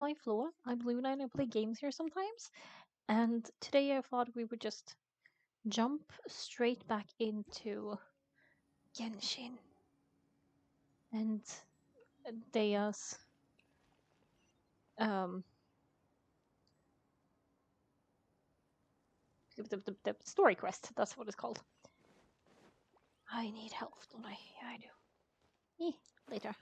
my floor. I'm Luna and I play games here sometimes. And today I thought we would just jump straight back into Genshin and Dea's um the story quest. That's what it's called. I need help, don't I? Yeah, I do. Later.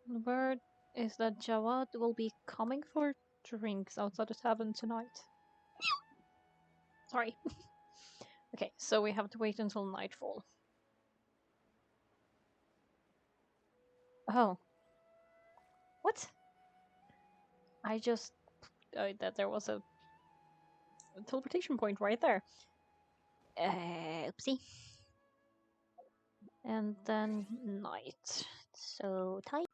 The word is that Jawad will be coming for drinks outside the tavern tonight. Sorry. Okay, so we have to wait until nightfall. Oh. What? I just... that there was a teleportation point right there. Oopsie. And then night. So time.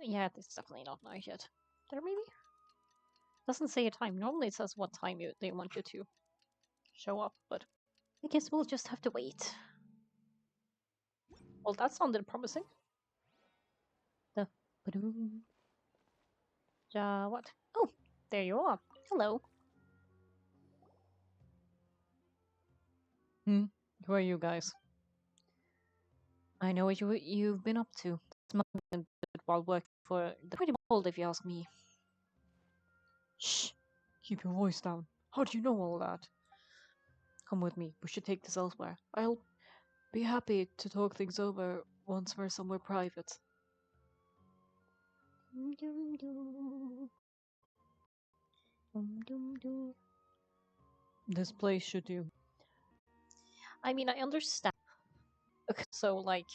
Yeah, it's definitely not night yet. There maybe? Doesn't say a time. Normally it says what time they want you to show up, but I guess we'll just have to wait. Well, that sounded promising. The what? Oh, there you are. Hello. Who are you guys? I know what you've been up to. Smuggling while working for the pretty bold, if you ask me. Shh! Keep your voice down. How do you know all that? Come with me. We should take this elsewhere. I'll be happy to talk things over once we're somewhere private. This place should do. I mean, I understand. Okay, so, like,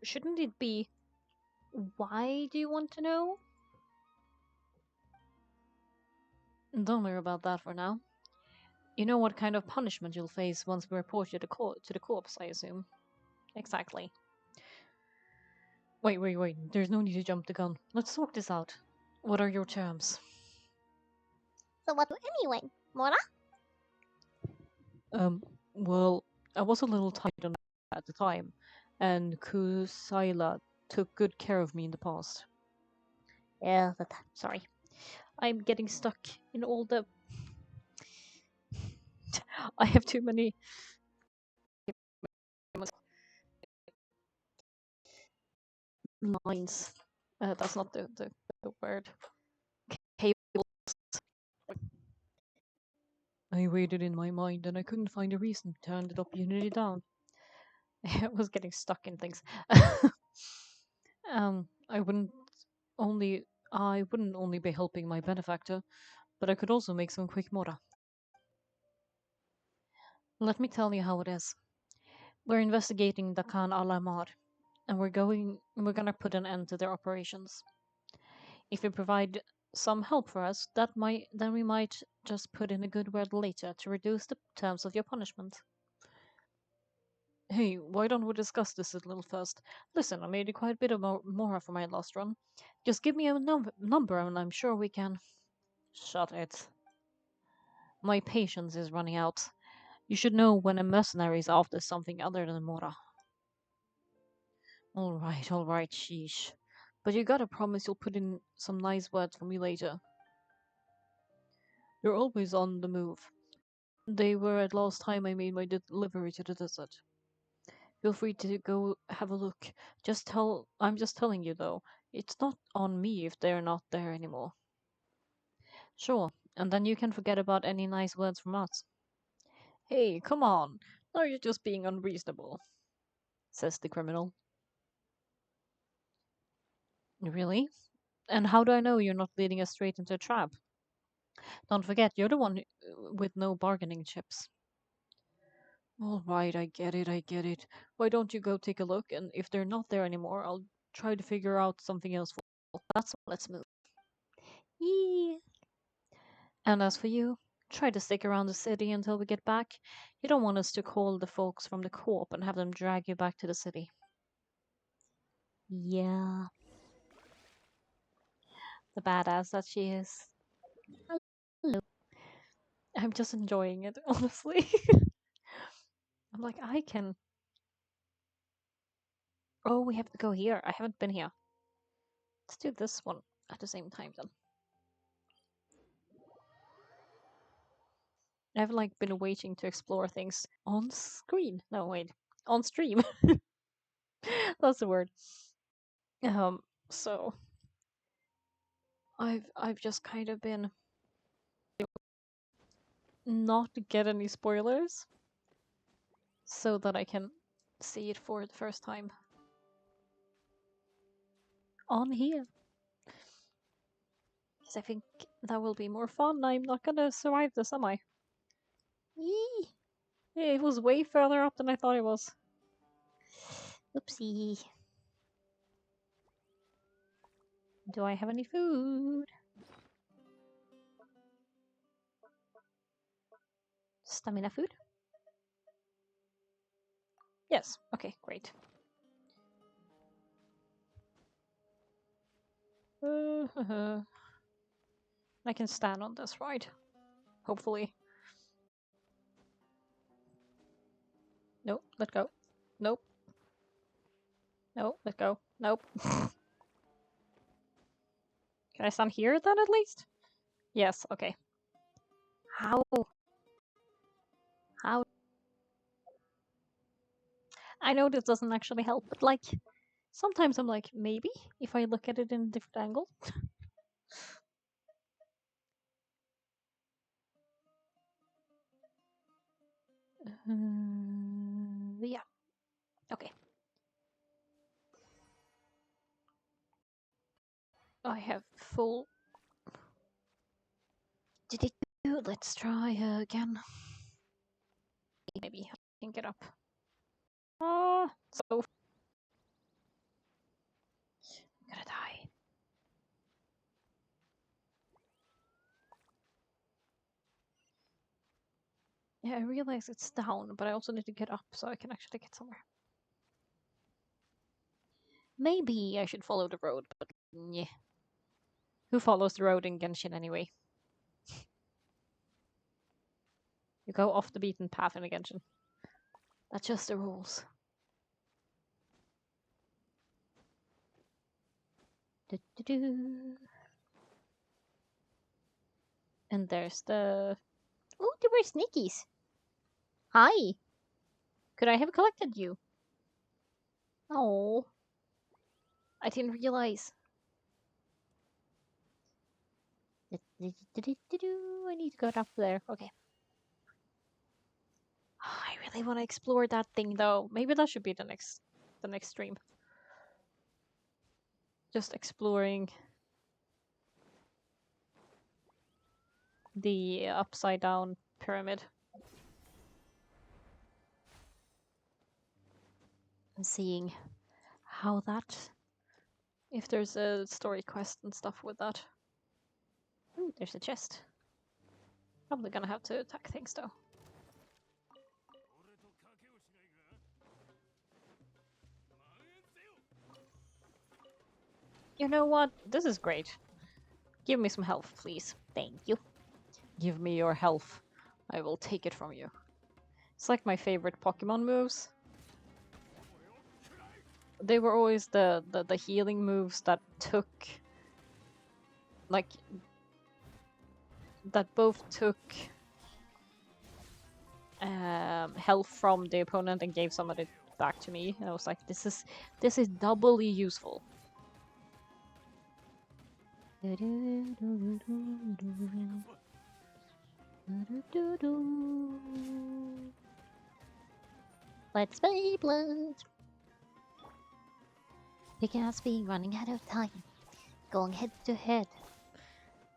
shouldn't it be, why do you want to know? Don't worry about that for now. You know what kind of punishment you'll face once we report you to the corpse, I assume. Exactly. Wait. There's no need to jump the gun. Let's sort this out. What are your terms? So what do anyway, Mora? Well, I was a little tight on at the time, and Kusaila took good care of me in the past. Yeah, sorry. I'm getting stuck in all the... I have too many lines. That's not the word. Cables. I waited in my mind and I couldn't find a reason to turn the opportunity down. I was getting stuck in things. I only wouldn't only be helping my benefactor, but I could also make some quick mora. Let me tell you how it is. We're investigating the Khan al Ahmar, and we're gonna put an end to their operations. If you provide some help for us, then we might just put in a good word later to reduce the terms of your punishment. Hey, why don't we discuss this a little first? Listen, I made quite a bit of more for my last run. Just give me a number and I'm sure we can... Shut it. My patience is running out. You should know when a mercenary is after something other than Mora. Alright, sheesh. But you gotta promise you'll put in some nice words for me later. You're always on the move. They were at last time I made my delivery to the desert. Feel free to go have a look. I'm just telling you though, it's not on me if they're not there anymore. Sure, and then you can forget about any nice words from us. Hey, come on. Now you're just being unreasonable, says the criminal. Really? And how do I know you're not leading us straight into a trap? Don't forget, you're the one with no bargaining chips. All right, I get it. Why don't you go take a look, and if they're not there anymore, I'll try to figure out something else for you. That's all, let's move. Yeah. And as for you, try to stick around the city until we get back. You don't want us to call the folks from the co-op and have them drag you back to the city. Yeah. The badass that she is. Hello. I'm just enjoying it, honestly. I'm like, I can... Oh, we have to go here. I haven't been here. Let's do this one at the same time then. I've like been waiting to explore things on screen. No, wait, on stream. That's the word. Um, so I've just kind of been not get any spoilers so that I can see it for the first time on here. Because I think that will be more fun. I'm not gonna survive this, am I? Yee! Yeah, it was way further up than I thought it was. Oopsie. Do I have any food? Stamina food? Yes. Okay, great. I can stand on this ride. Hopefully. Nope, let go. Nope. No, let go. Nope. Can I stand here then at least? Yes, okay. How? How? I know this doesn't actually help, but like, sometimes I'm like, maybe if I look at it in a different angle. Yeah. Okay. I have full. Did it do? Let's try again. Maybe I can get up. So I'm gonna die. Yeah, I realize it's down, but I also need to get up so I can actually get somewhere. Maybe I should follow the road, but yeah. Who follows the road in Genshin anyway? You go off the beaten path in a Genshin. That's just the rules. Do-do-do. And there's the. Oh, there were sneakies. Hi. Could I have collected you? Oh, I didn't realize. I need to go up there. Okay. I really want to explore that thing though. Maybe that should be the next stream. Just exploring the upside down pyramid and seeing how that, if there's a story quest and stuff with that. Ooh, there's a chest. Probably gonna have to attack things though. You know what? This is great. Give me some health, please. Thank you. Give me your health. I will take it from you. It's like my favorite Pokemon moves. They were always the healing moves that took, like, that both took health from the opponent and gave some of it back to me. And I was like, this is doubly useful. Let's play blood. Because we running out of time. Going head to head.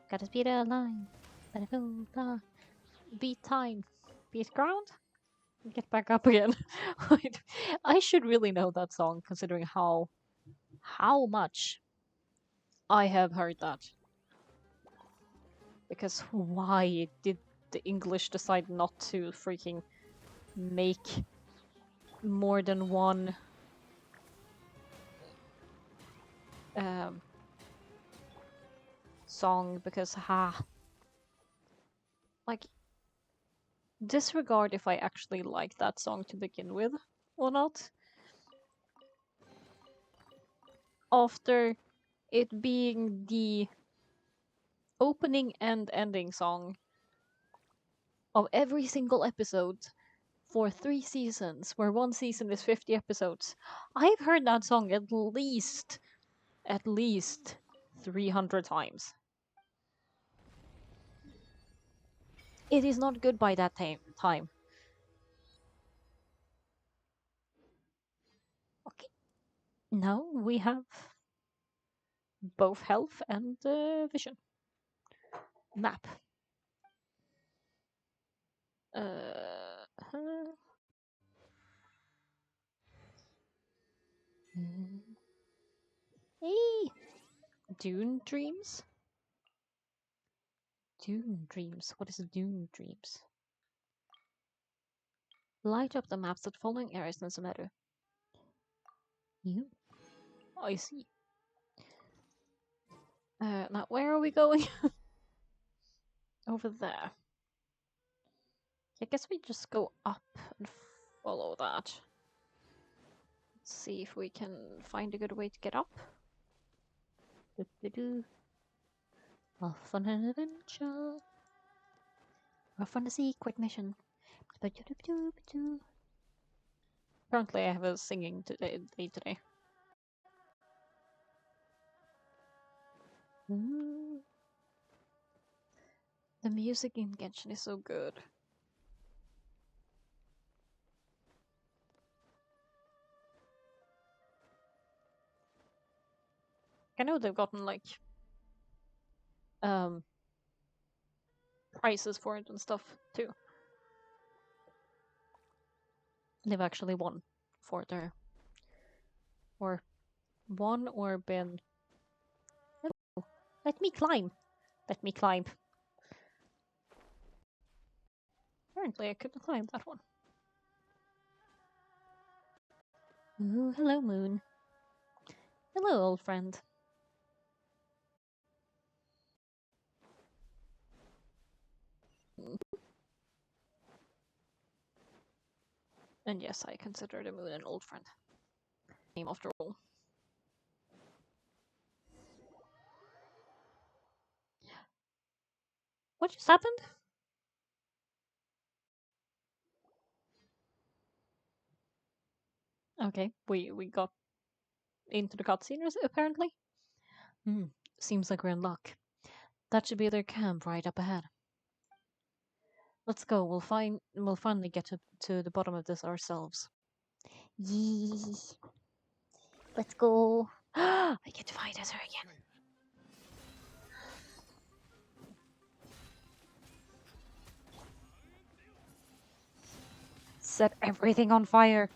Gotta speed a line. Beat time. Beat ground? Get back up again. I should really know that song considering how much I have heard that. Because why did the English decide not to freaking make more than one song? Because like, disregard if I actually like that song to begin with or not. After it being the opening and ending song of every single episode for 3 seasons, where one season is 50 episodes. I've heard that song at least 300 times. It is not good by that time. Okay, now we have both health and vision. Map. Huh. Hey! Dune Dreams? Dune Dreams. What is Dune Dreams? Light up the maps that following areas doesn't matter. You? I see. Now where are we going? Over there. I guess we just go up and follow that. Let's see if we can find a good way to get up. Do-do-do. Off on an adventure. Off on a secret mission. Do-do-do-do-do. Apparently I have a singing day today. Mm. The music in Genshin is so good. I know they've gotten like um prizes for it and stuff too. They've actually won for their or won or been. Oh, let me climb. Let me climb. Apparently I couldn't climb that one. Ooh, hello moon. Hello old friend. And yes, I consider the moon an old friend. Name after all. What just happened? Okay, we got into the cutscene apparently. Hmm, seems like we're in luck. That should be their camp right up ahead. Let's go. We'll finally get to the bottom of this ourselves. Yee. Let's go. I get to fight as her again. Set everything on fire.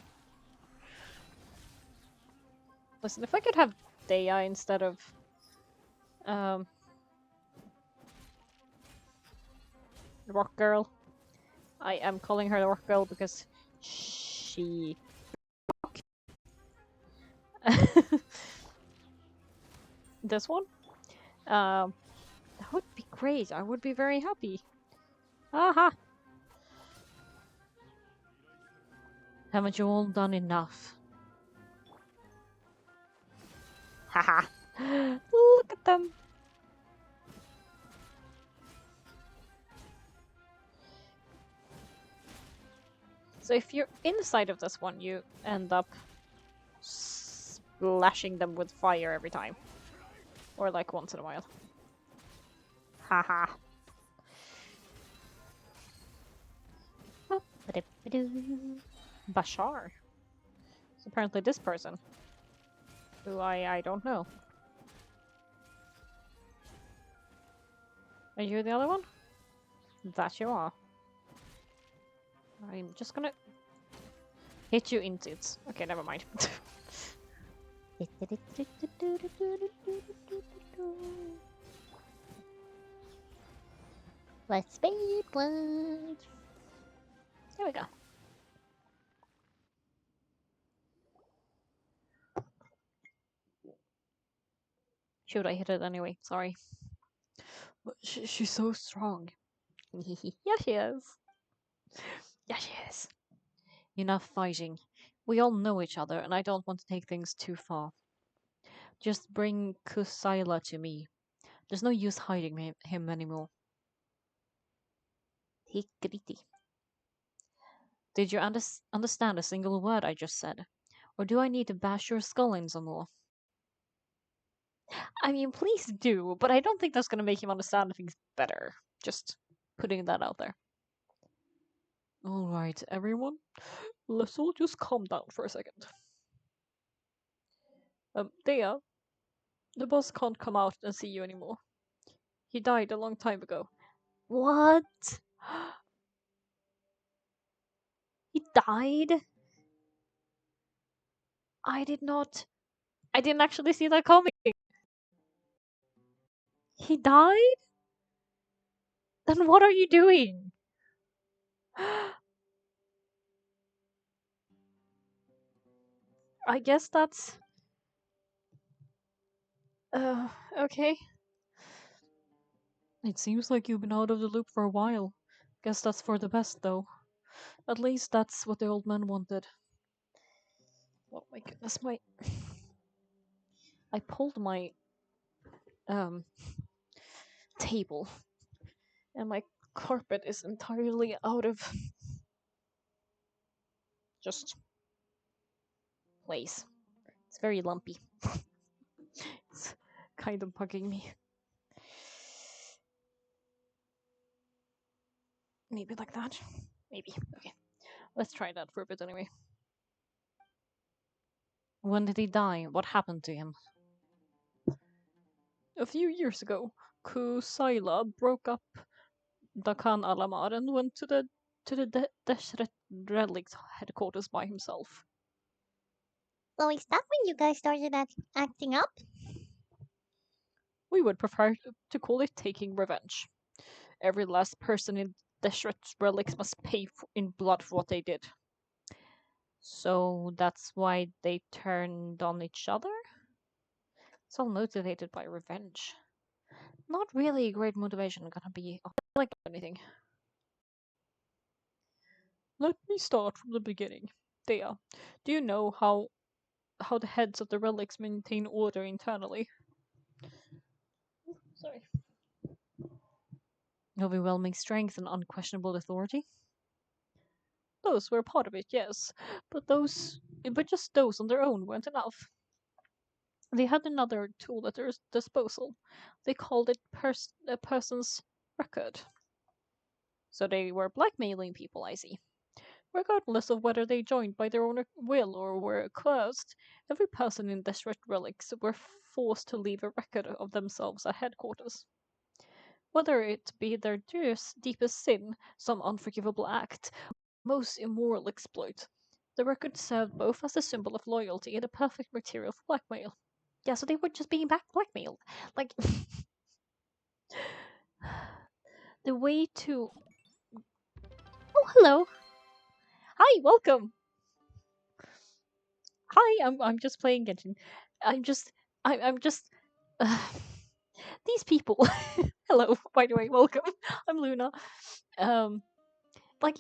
Listen, if I could have Daya instead of um Rock Girl. I am calling her the Rock Girl because she this one? That would be great. I would be very happy. Aha! Haven't you all done enough? Haha! Look at them! So if you're inside of this one, you end up splashing them with fire every time. Or like once in a while. Haha! Bashar. So apparently this person. Who I don't know. Are you the other one? That you are. I'm just gonna hit you into it. Okay, never mind. Let's speed one. There we go. Shoot, I hit it anyway. Sorry. But she's so strong. Yeah, she is. Yeah, she is. Enough fighting. We all know each other, and I don't want to take things too far. Just bring Kusaila to me. There's no use hiding him anymore. Hikriti. Did you understand a single word I just said? Or do I need to bash your skull in some more? I mean, please do, but I don't think that's going to make him understand things better. Just putting that out there. Alright, everyone. Let's all just calm down for a second. Thea, the boss can't come out and see you anymore. He died a long time ago. What? He died? I did not. I didn't actually see that coming. He died? Then what are you doing? I guess that's. Okay. It seems like you've been out of the loop for a while. Guess that's for the best, though. At least that's what the old man wanted. Oh my goodness, my. I pulled my um table, and my carpet is entirely out of just place. It's very lumpy. It's kind of bugging me. Maybe like that. Maybe. Okay. Let's try that for a bit anyway. When did he die? What happened to him? A few years ago, Kusaila broke up Dakan Alamar and went to the Deshret Relic's headquarters by himself. So is that when you guys started acting up? We would prefer to call it taking revenge. Every last person in Deshret Relics must pay in blood for what they did. So that's why they turned on each other? It's all motivated by revenge. Not really a great motivation gonna be like anything. Let me start from the beginning. Thea, do you know how the heads of the relics maintain order internally? Sorry. Overwhelming strength and unquestionable authority? Those were part of it, yes. But just those on their own weren't enough. They had another tool at their disposal. They called it a person's record. So they were blackmailing people, I see. Regardless of whether they joined by their own will or were coerced, every person in Deseret Relics were forced to leave a record of themselves at headquarters. Whether it be their deepest sin, some unforgivable act, most immoral exploit, the record served both as a symbol of loyalty and a perfect material for blackmail. Yeah, so they were just being blackmailed. Like, the way to. Oh, hello. Hi, welcome. Hi, I'm just playing Genshin. I'm just I'm just uh, these people. Hello, by the way, welcome. I'm Luna. Um, like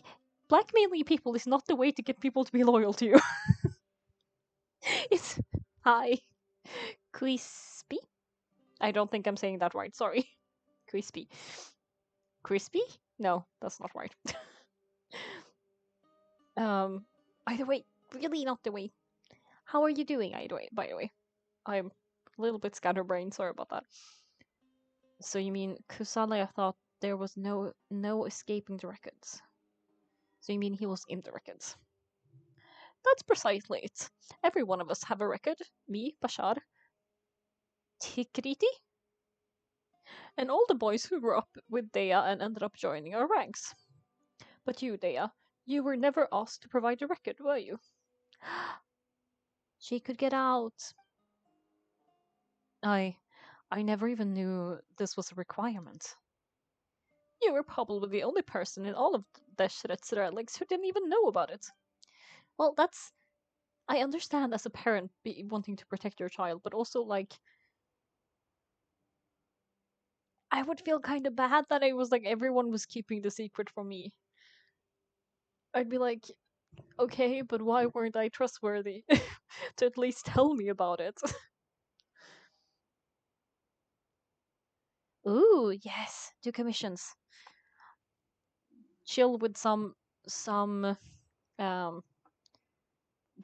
blackmailing people is not the way to get people to be loyal to you. It's hi, crispy. I don't think I'm saying that right. Sorry, crispy. Crispy? No, that's not right. um, by the way, really not the way. How are you doing? By the way, I'm a little bit scatterbrained. Sorry about that. So you mean Kusale thought there was no escaping the records? So you mean he was in the records? That's precisely it. Every one of us have a record. Me, Bashar, Tikriti, and all the boys who grew up with Dea and ended up joining our ranks. But you, Dea, you were never asked to provide a record, were you? She could get out. I I never even knew this was a requirement. You were probably the only person in all of Deshret's relics who didn't even know about it. Well, that's I understand as a parent wanting to protect your child, but also like I would feel kind of bad that it was like everyone was keeping the secret from me. I'd be like, okay, but why weren't I trustworthy to at least tell me about it? Ooh, yes, do commissions. Chill some um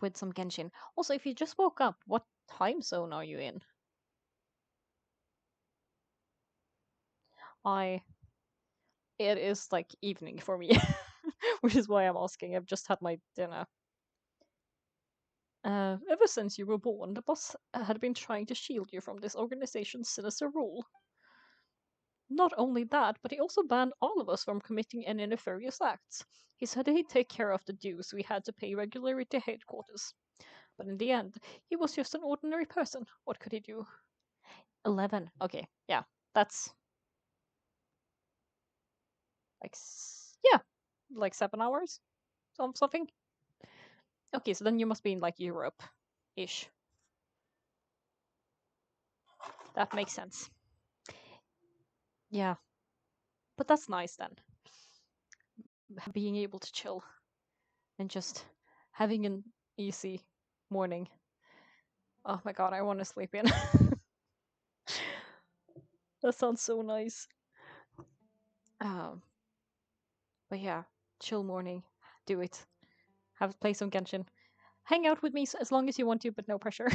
with some Genshin. Also, if you just woke up, what time zone are you in? I It is like evening for me, which is why I'm asking. I've just had my dinner. Ever since you were born, the boss had been trying to shield you from this organization's sinister rule. Not only that, but he also banned all of us from committing any nefarious acts. He said he'd take care of the dues we had to pay regularly to headquarters. But in the end, he was just an ordinary person. What could he do? 11. Okay, yeah, that's like, yeah, like 7 hours? Something? Okay, so then you must be in like Europe ish. That makes sense. Yeah, but that's nice then. Being able to chill and just having an easy morning. Oh my god, I want to sleep in. That sounds so nice. Um, but yeah, chill morning. Do it. Have play some Genshin. Hang out with me as long as you want to, but no pressure.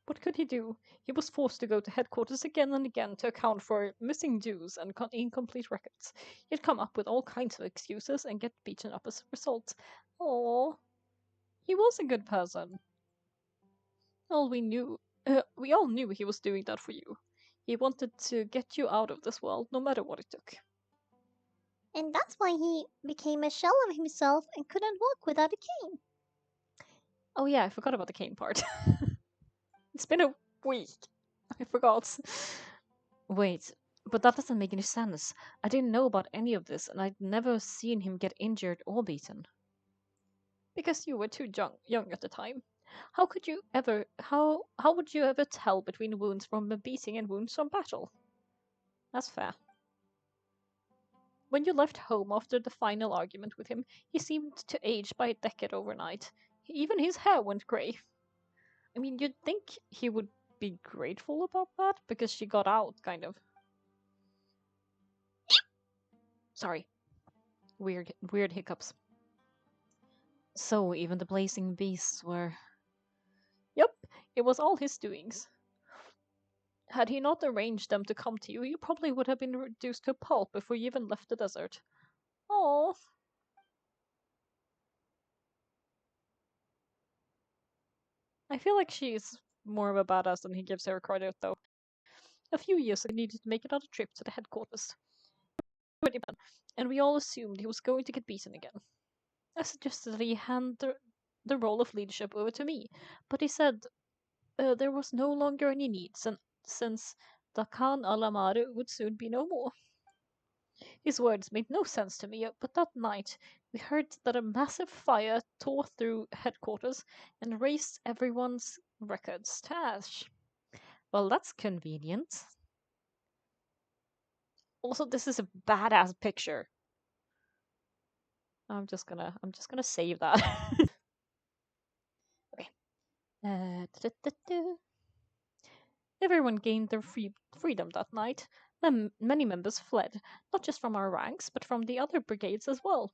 What could he do? He was forced to go to headquarters again and again to account for missing dues and incomplete records. He'd come up with all kinds of excuses and get beaten up as a result. Oh, he was a good person. All we knew, we all knew he was doing that for you. He wanted to get you out of this world, no matter what it took. And that's why he became a shell of himself and couldn't walk without a cane. Oh yeah, I forgot about the cane part. It's been a week. I forgot. Wait, but that doesn't make any sense. I didn't know about any of this, and I'd never seen him get injured or beaten. Because you were too young at the time. How would you ever tell between wounds from a beating and wounds from battle? That's fair. When you left home after the final argument with him, he seemed to age by a decade overnight. Even his hair went grey. I mean, you'd think he would be grateful about that because she got out, kind of. Sorry, weird hiccups. So even the blazing beasts were. Yep, it was all his doings. Had he not arranged them to come to you, you probably would have been reduced to pulp before you even left the desert. Oh, I feel like she's more of a badass than he gives her credit, though. A few years ago, he needed to make another trip to the headquarters. And we all assumed he was going to get beaten again. I suggested that he hand the role of leadership over to me, but he said there was no longer any need, since the Khan Alamaru would soon be no more. His words made no sense to me, but that night we heard that a massive fire tore through headquarters and razed everyone's records to ash. Well, that's convenient. Also, this is a badass picture. I'm just gonna save that. Okay. Da-da-da-da. Everyone gained their freedom that night. Many members fled, not just from our ranks, but from the other brigades as well.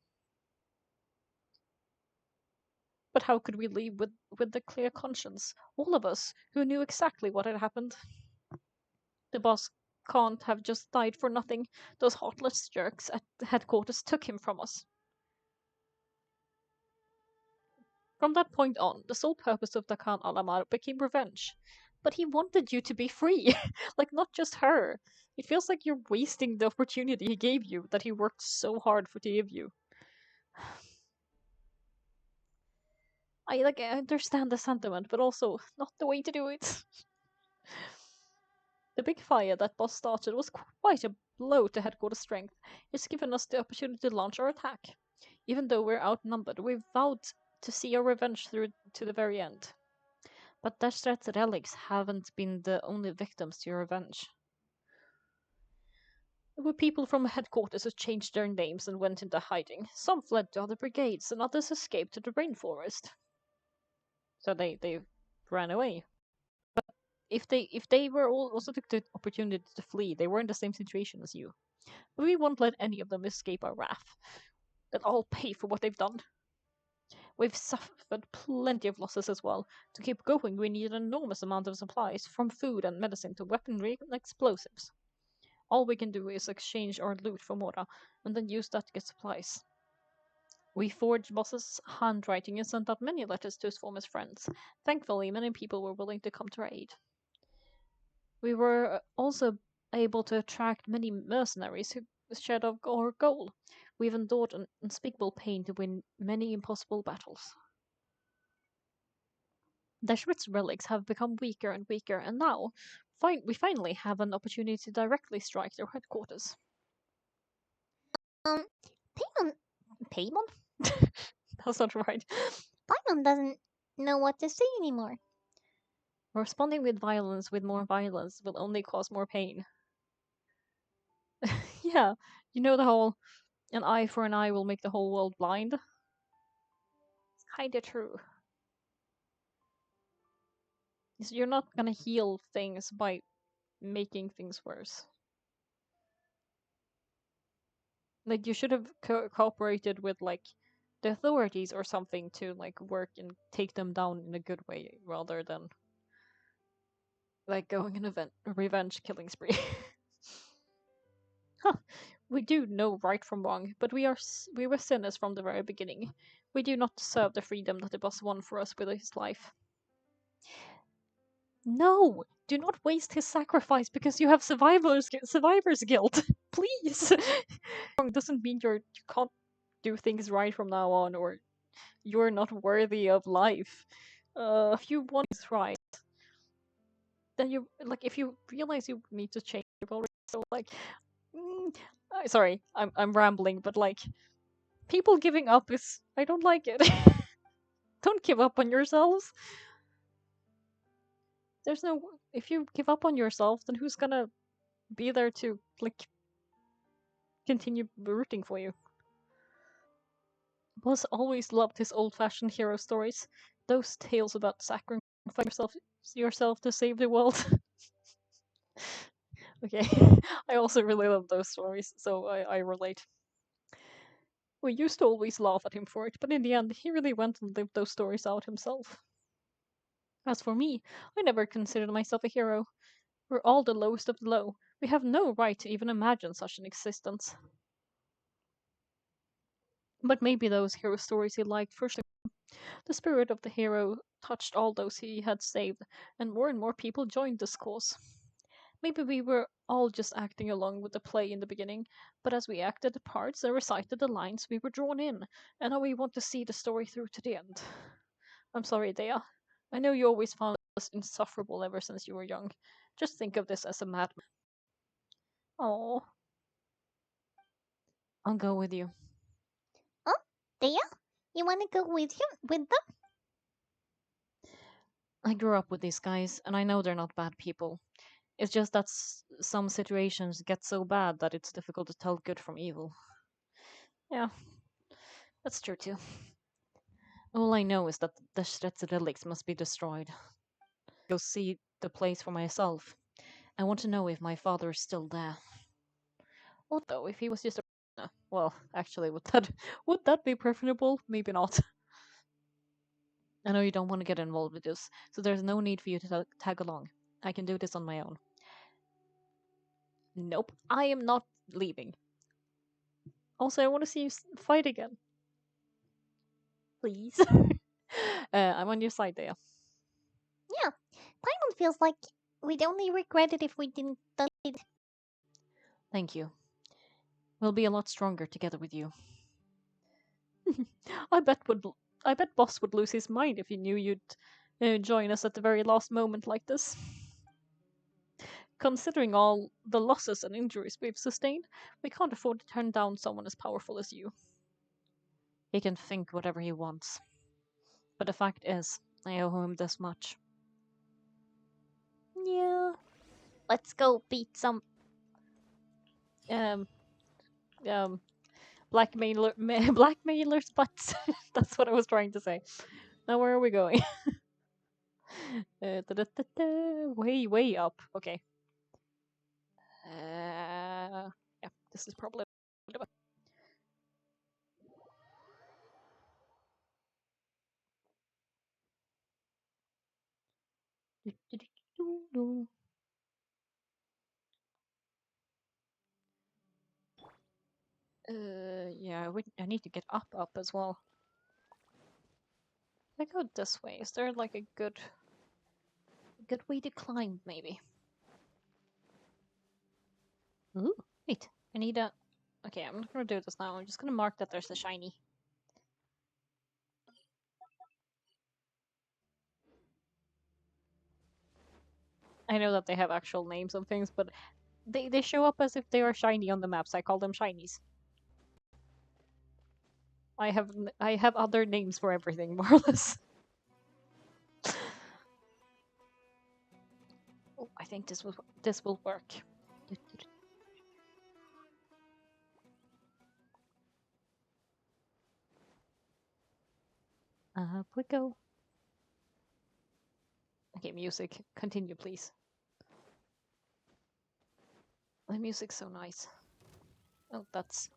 But how could we leave with the clear conscience? All of us who knew exactly what had happened. The boss can't have just died for nothing. Those heartless jerks at the headquarters took him from us. From that point on, the sole purpose of Dakan Alamar became revenge. But he wanted you to be free, like not just her. It feels like you're wasting the opportunity he gave you, that he worked so hard for to give you. I understand the sentiment, but also not the way to do it. The big fire that boss started was quite a blow to headquarters strength. It's given us the opportunity to launch our attack. Even though we're outnumbered, we've vowed to see our revenge through to the very end. But Dashrat's relics haven't been the only victims to your revenge. There were people from headquarters who changed their names and went into hiding. Some fled to other brigades, and others escaped to the rainforest. So they ran away. if they were also took the opportunity to flee, they were in the same situation as you. But we won't let any of them escape our wrath. They'll all pay for what they've done. We've suffered plenty of losses as well. To keep going, we need an enormous amount of supplies, from food and medicine to weaponry and explosives. All we can do is exchange our loot for Mora, and then use that to get supplies. We forged Boss's handwriting and sent out many letters to his former friends. Thankfully, many people were willing to come to our aid. We were also able to attract many mercenaries who shared our goal. We've endured an unspeakable pain to win many impossible battles. Dashwit's relics have become weaker and weaker, and now we finally have an opportunity to directly strike their headquarters. Um, Paimon, Paimon? That's not right. Paimon doesn't know what to say anymore. Responding with more violence will only cause more pain. Yeah, you know the whole an eye for an eye will make the whole world blind? It's kinda true. You're not gonna heal things by making things worse. Like, you should have cooperated with, like, the authorities or something to, like, work and take them down in a good way rather than, like, going on a revenge killing spree. Huh. We do know right from wrong, but we were sinners from the very beginning. We do not deserve the freedom that the boss won for us with his life. No! Do not waste his sacrifice because you have survivor's guilt. Please! Wrong doesn't mean you can't do things right from now on, or you're not worthy of life. If you want things right, then you like. If you realize you need to change, you've already so like. Sorry, I'm rambling, but like, people giving up is I don't like it. Don't give up on yourselves. There's no if you give up on yourself, then who's gonna be there to like continue rooting for you? Buzz always loved his old-fashioned hero stories. Those tales about sacrificing yourself to save the world. Okay, I also really love those stories, so I relate. We used to always laugh at him for it, but in the end, he really went and lived those stories out himself. As for me, I never considered myself a hero. We're all the lowest of the low. We have no right to even imagine such an existence. But maybe those hero stories he liked first. The spirit of the hero touched all those he had saved, and more people joined this cause. Maybe we were all just acting along with the play in the beginning, but as we acted the parts and recited the lines, we were drawn in, and now we want to see the story through to the end. I'm sorry, Dea. I know you always found us insufferable ever since you were young. Just think of this as a madman. Oh, I'll go with you. Oh, Thea? You wanna go with him? With them? I grew up with these guys, and I know they're not bad people. It's just that some situations get so bad that it's difficult to tell good from evil. Yeah, that's true too. All I know is that the Shret's relics must be destroyed. Go see the place for myself. I want to know if my father is still there. What though, if he was just a well, actually, would that be preferable? Maybe not. I know you don't want to get involved with this, so there's no need for you to tag along. I can do this on my own. Nope, I am not leaving. Also, I want to see you fight again. Please. I'm on your side there. Yeah. Paimon feels like we'd only regret it if we didn't done it. Thank you. We'll be a lot stronger together with you. I bet would I bet Boss would lose his mind if he knew you'd join us at the very last moment like this. Considering all the losses and injuries we've sustained, we can't afford to turn down someone as powerful as you. He can think whatever he wants. But the fact is, I owe him this much. Yeah. Let's go beat some. Um, um, blackmailers' butts. That's what I was trying to say. Now, where are we going? Way up. Okay. Yeah, this is probably. Yeah, I need to get up as well. I go this way. Is there like a good way to climb? Maybe. Ooh, wait. I need a. Okay, I'm not gonna do this now. I'm just gonna mark that there's a shiny. I know that they have actual names of things, but they show up as if they are shiny on the maps. I call them shinies. I have other names for everything, more or less. Oh, I think this will work. Up we go. Okay, music. Continue, please. The music's so nice. Oh, that's.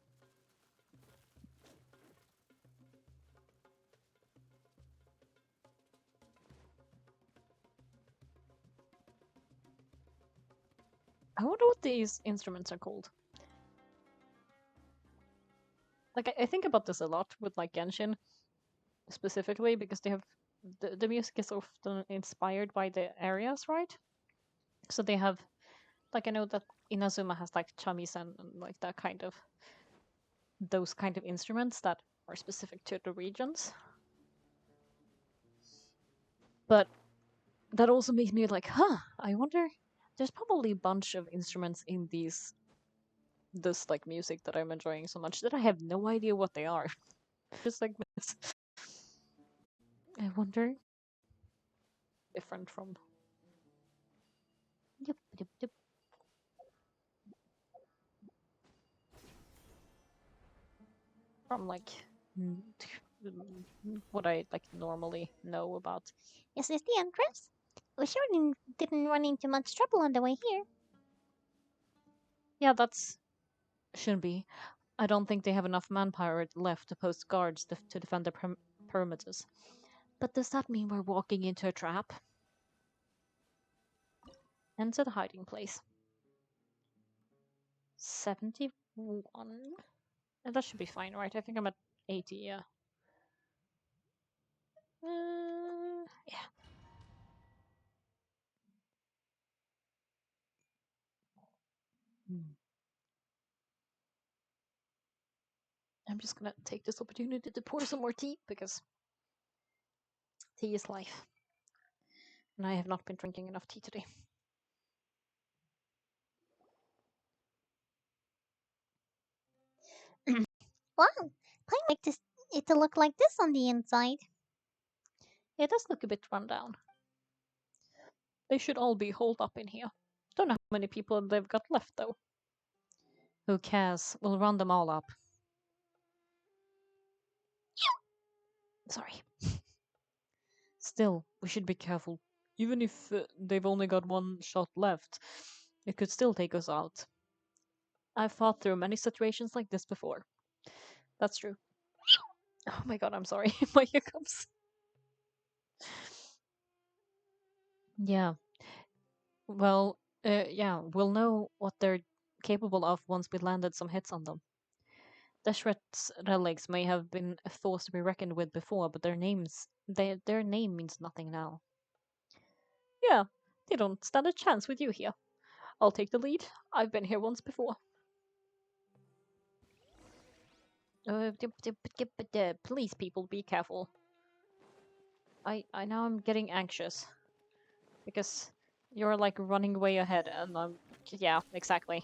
I wonder what these instruments are called. Like, I think about this a lot with like Genshin specifically because they have the music is often inspired by the areas, right? So they have like I know that Inazuma has like shamisen and like that kind of those kind of instruments that are specific to the regions. But that also makes me like, huh, I wonder there's probably a bunch of instruments in this like music that I'm enjoying so much that I have no idea what they are. Just like this. I wonder different from yep, yep, yep, from like mm, what I like normally know about. Is this the entrance? We sure didn't run into much trouble on the way here. Yeah, that's shouldn't be. I don't think they have enough manpower left to post guards to defend the perimeters. But does that mean we're walking into a trap? Enter the hiding place. 71? That should be fine, right? I think I'm at 80, yeah. Yeah. Hmm. I'm just gonna take this opportunity to pour some more tea because tea is life. And I have not been drinking enough tea today. Wow, I like this it to look like this on the inside. It does look a bit run down. They should all be holed up in here. Don't know how many people they've got left though. Who cares? We'll run them all up. Sorry. Still, we should be careful. Even if they've only got one shot left, it could still take us out. I've fought through many situations like this before. That's true. Oh my god, I'm sorry. My hiccups. Yeah. Well, yeah, we'll know what they're capable of once we landed some hits on them. Deshret's relics may have been a force to be reckoned with before, but their name means nothing now. Yeah, they don't stand a chance with you here. I'll take the lead. I've been here once before. Please, people, be careful. I now I'm getting anxious because you're like running way ahead, and I'm yeah, exactly.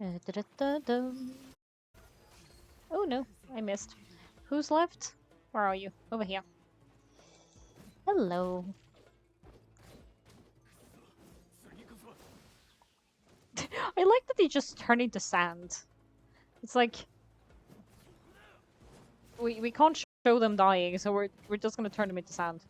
Da-da-da-dum. Oh no, I missed. Who's left? Where are you? Over here. Hello. I like that they just turn into sand. It's like we can't show them dying, so we're just gonna turn them into sand.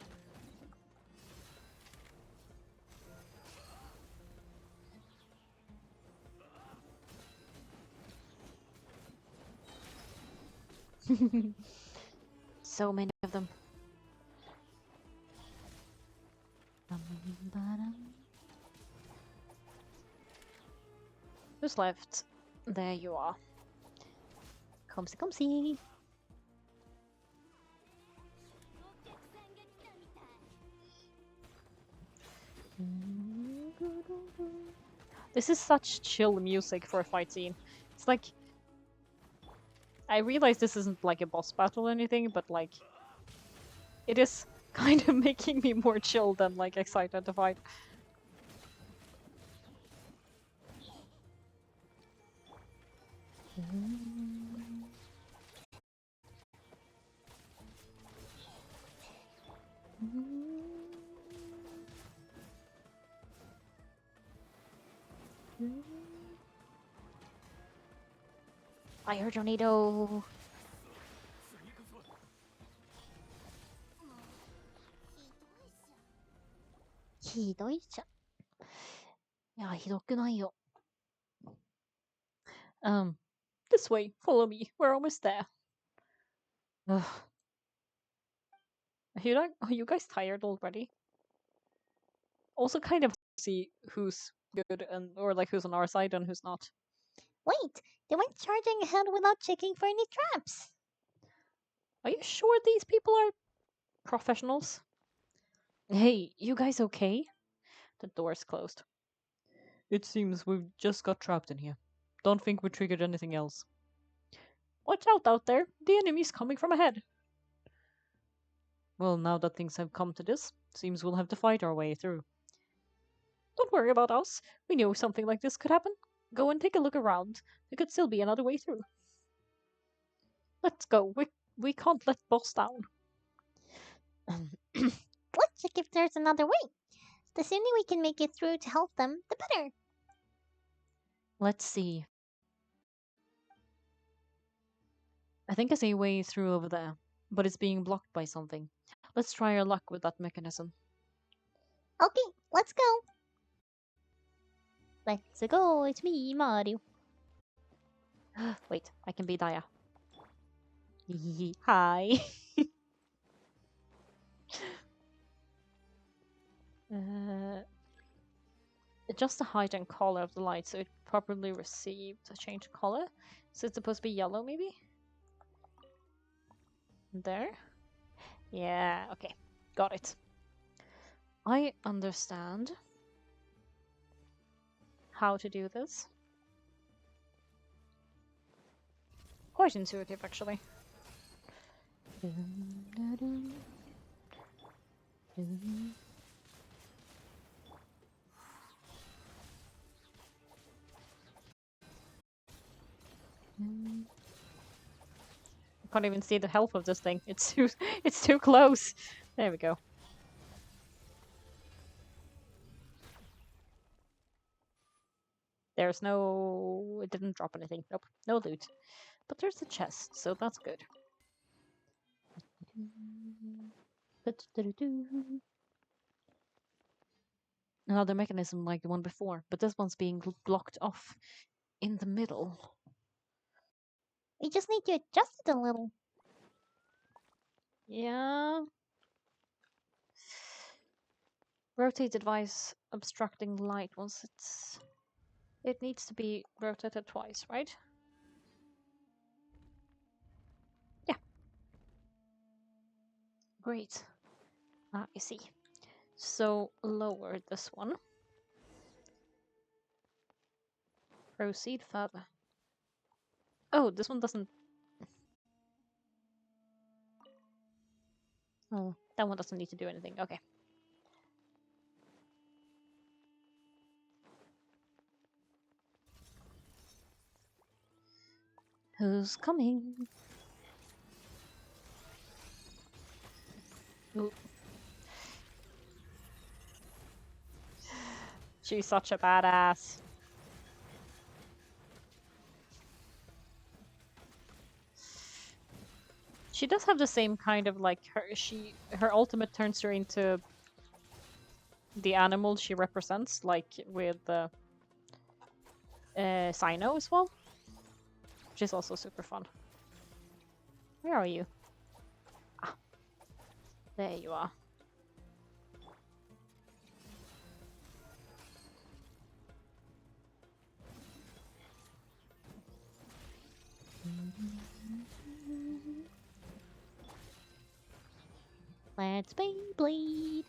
So many of them. Who's left? There you are. Come see, come see. This is such chill music for a fight scene. It's like I realize this isn't like a boss battle or anything, but like it is kind of making me more chill than like excited to fight. Fire tornado. ひどいじゃん。いや、ひどくないよ。This way. Follow me. We're almost there. Ugh. Are you guys tired already? Also, kind of see who's good and or like who's on our side and who's not. Wait, they went charging ahead without checking for any traps. Are you sure these people are professionals? Hey, you guys okay? The door's closed. It seems we've just got trapped in here. Don't think we triggered anything else. Watch out there! The enemy's coming from ahead! Well, now that things have come to this, seems we'll have to fight our way through. Don't worry about us. We knew something like this could happen. Go and take a look around. There could still be another way through. Let's go. We can't let boss down. Let's check if there's another way. The sooner we can make it through to help them, the better. Let's see. I think I see a way through over there, but it's being blocked by something. Let's try our luck with that mechanism. Okay, let's go. Let's go. It's me, Mario. Wait, I can be Daya. Hi. uh, adjust the height and color of the light so it properly received a change color. So it's supposed to be yellow, maybe? There? Yeah, okay. Got it. I understand how to do this. Quite intuitive, actually. I can't even see the health of this thing. It's too close. There we go. There's no... It didn't drop anything. Nope. No loot. But there's a chest, so that's good. Another mechanism like the one before, but this one's being blocked off in the middle. We just need to adjust it a little. Yeah. Rotate device obstructing light once it needs to be rotated twice, right? Yeah. Great. I see. So lower this one. Proceed further. Oh, this one doesn't. Oh, that one doesn't need to do anything. Okay. Who's coming? Ooh, she's such a badass. She does have the same kind of like her ultimate turns her into the animal she represents, like with Sino as well, which is also super fun. Where are you? Ah, there you are. Let's Beyblade.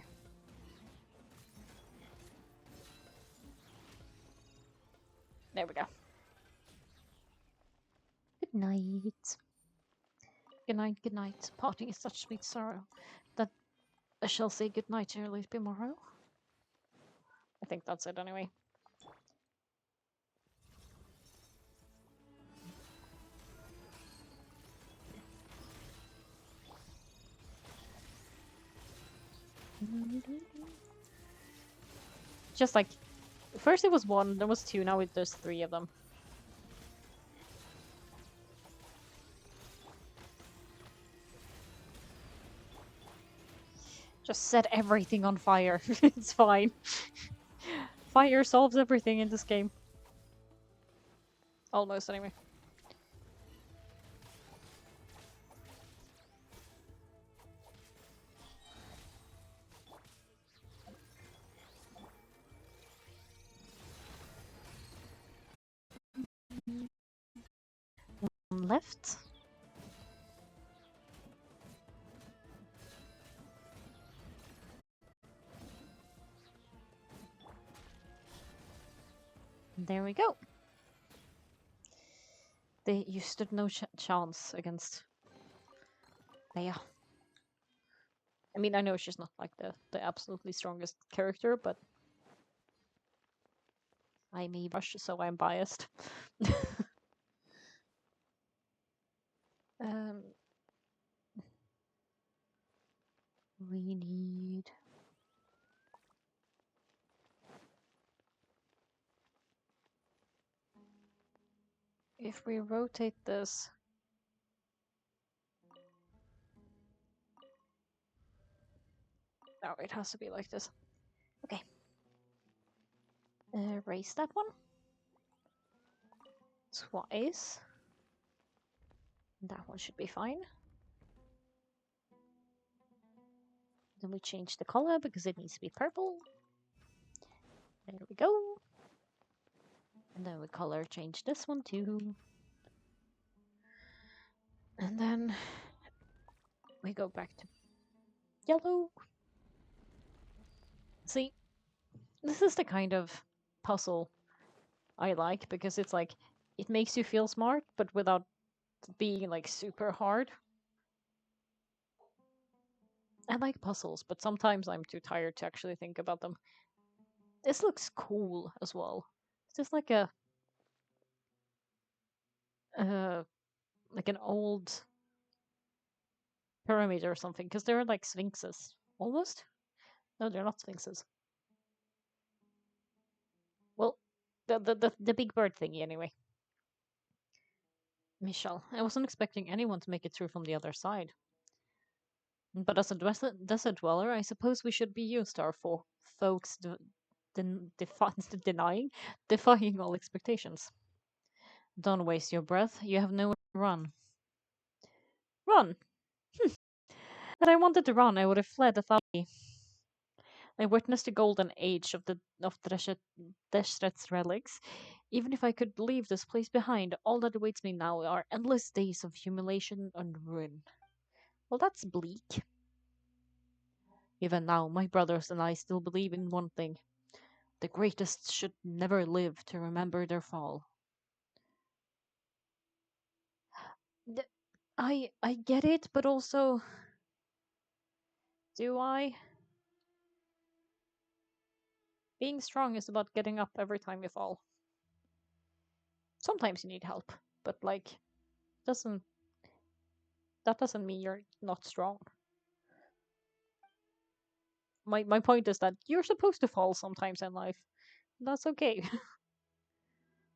There we go. Good night. Good night, good night. Parting is such sweet sorrow that I shall say good night early tomorrow. I think that's it anyway. Just like, first it was one, there was two, now there's three of them. Just set everything on fire. It's fine. Fire solves everything in this game. Almost, anyway. Left. There we go. You stood no chance against Leia. I mean, I know she's not like the absolutely strongest character, but I'm a brush, so I'm biased. um, we need. If we rotate this. No, it has to be like this. Okay. Erase that one. Twice. That one should be fine. Then we change the color because it needs to be purple. There we go. And then we color change this one too. And then we go back to yellow. See, this is the kind of puzzle I like because it's like it makes you feel smart but without being like super hard. I like puzzles, but sometimes I'm too tired to actually think about them. This looks cool as well. It's just uh like an old pyramid or something because they're like sphinxes almost. No, they're not sphinxes. Well, the big bird thingy anyway. Michelle, I wasn't expecting anyone to make it through from the other side. But as a desert dweller, I suppose we should be used to our folks denying, defying all expectations. Don't waste your breath. You have nowhere to run. Run! Had I wanted to run, I would have fled a thousand. I witnessed the golden age of Deshret's relics. Even if I could leave this place behind, all that awaits me now are endless days of humiliation and ruin. Well, that's bleak. Even now, my brothers and I still believe in one thing. The greatest should never live to remember their fall. Th- I get it, but also, do I? Being strong is about getting up every time you fall. Sometimes you need help, but like doesn't that doesn't mean you're not strong. My point is that you're supposed to fall sometimes in life. That's okay.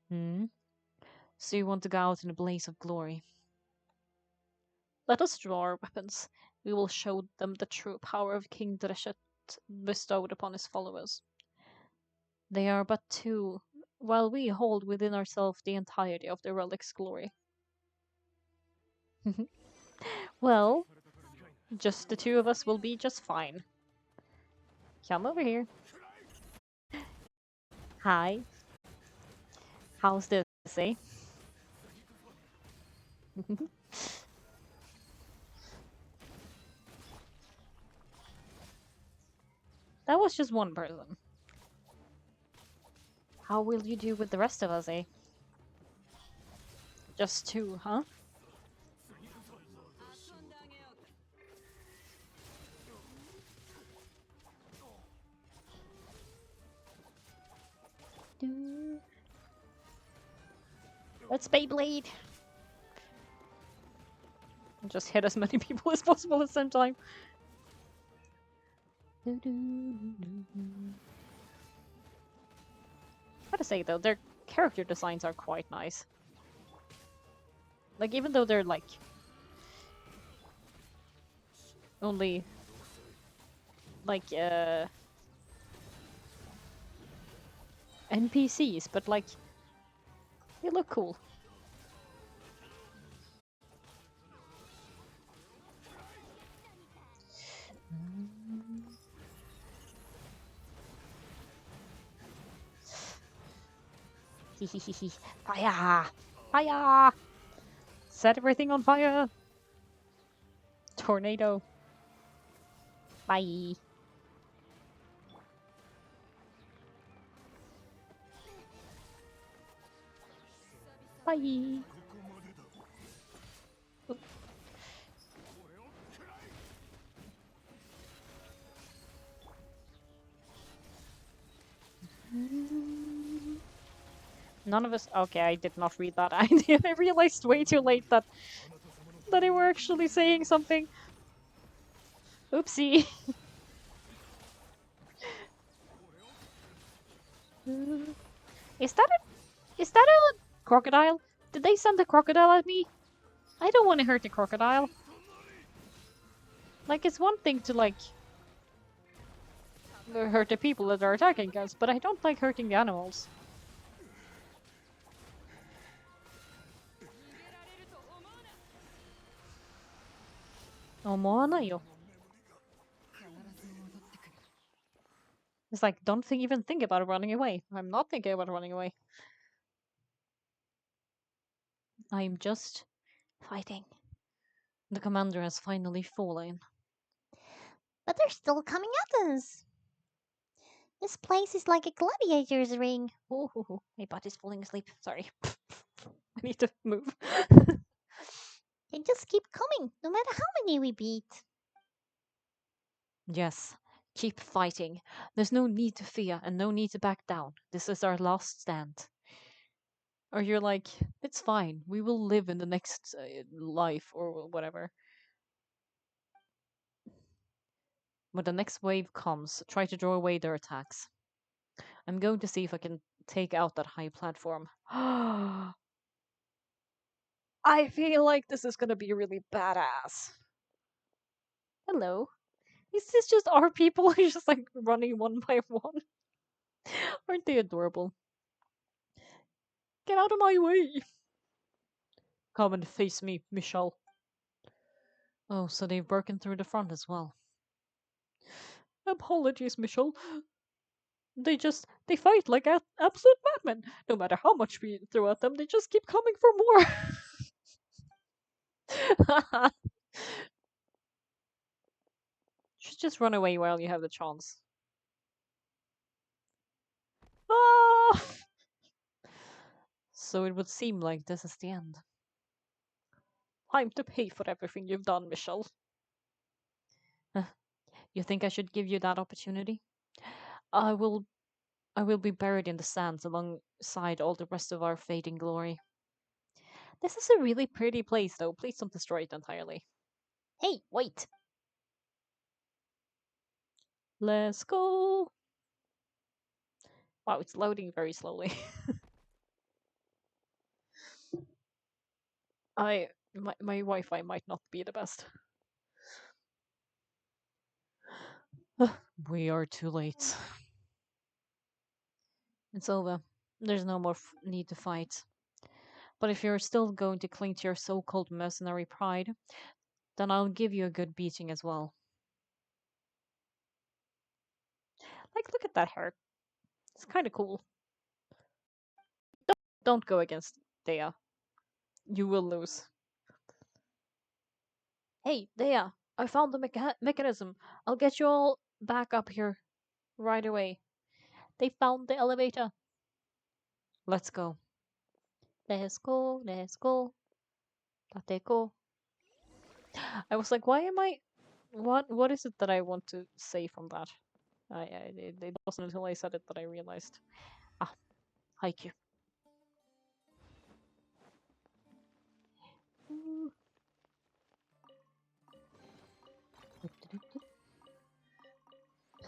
Hmm. So you want to go out in a blaze of glory. Let us draw our weapons. We will show them the true power of King Dreshet bestowed upon his followers. They are but two, while we hold within ourselves the entirety of the relic's glory. Well, just the two of us will be just fine. Come over here. Hi. How's this, eh? That was just one person. How will you do with the rest of us, eh? Just two, huh? Let's Beyblade! Just hit as many people as possible at the same time. Gotta say though, their character designs are quite nice. Like, even though they're like only like NPCs, but like they look cool. Fire! Fire! Set everything on fire! Tornado. Bye. Bye. None of us. Okay, I did not read that. I realized way too late that they were actually saying something. Oopsie. Is that a crocodile? Did they send a crocodile at me? I don't want to hurt the crocodile. Like, it's one thing to like hurt the people that are attacking us, but I don't like hurting the animals. Omoanayo. It's like, don't even think about running away. I'm not thinking about running away. I'm just fighting. The commander has finally fallen. But they're still coming at us. This place is like a gladiator's ring. Oh, my butt is falling asleep. Sorry. I need to move. They just keep coming, no matter how many we beat. Yes, keep fighting. There's no need to fear and no need to back down. This is our last stand. Or you're like, it's fine. We will live in the next life or whatever. When the next wave comes, try to draw away their attacks. I'm going to see if I can take out that high platform. I feel like this is gonna be really badass. Hello. Is this just our people who's just like running one by one? Aren't they adorable? Get out of my way! Come and face me, Michelle. Oh, so they've broken through the front as well. Apologies, Michelle. They fight like absolute madmen. No matter how much we throw at them, they just keep coming for more. Should just run away while you have the chance. Ah! So it would seem like this is the end. Time to pay for everything you've done, Michelle. You think I should give you that opportunity? I will I will be buried in the sands alongside all the rest of our fading glory. This is a really pretty place, though. Please don't destroy it entirely. Hey, wait! Let's go! Wow, it's loading very slowly. My Wi-Fi might not be the best. We are too late. It's over. There's no more need to fight. But if you're still going to cling to your so-called mercenary pride, then I'll give you a good beating as well. Like, look at that hair. It's kind of cool. Don't go against Dea. You will lose. Hey, Dea, I found the mechanism. I'll get you all back up here right away. They found the elevator. Let's go. Let's go. Let's go. Let's go. I was like, why am I? What is it that I want to say from that? It wasn't until I said it that I realized. Ah, haiku.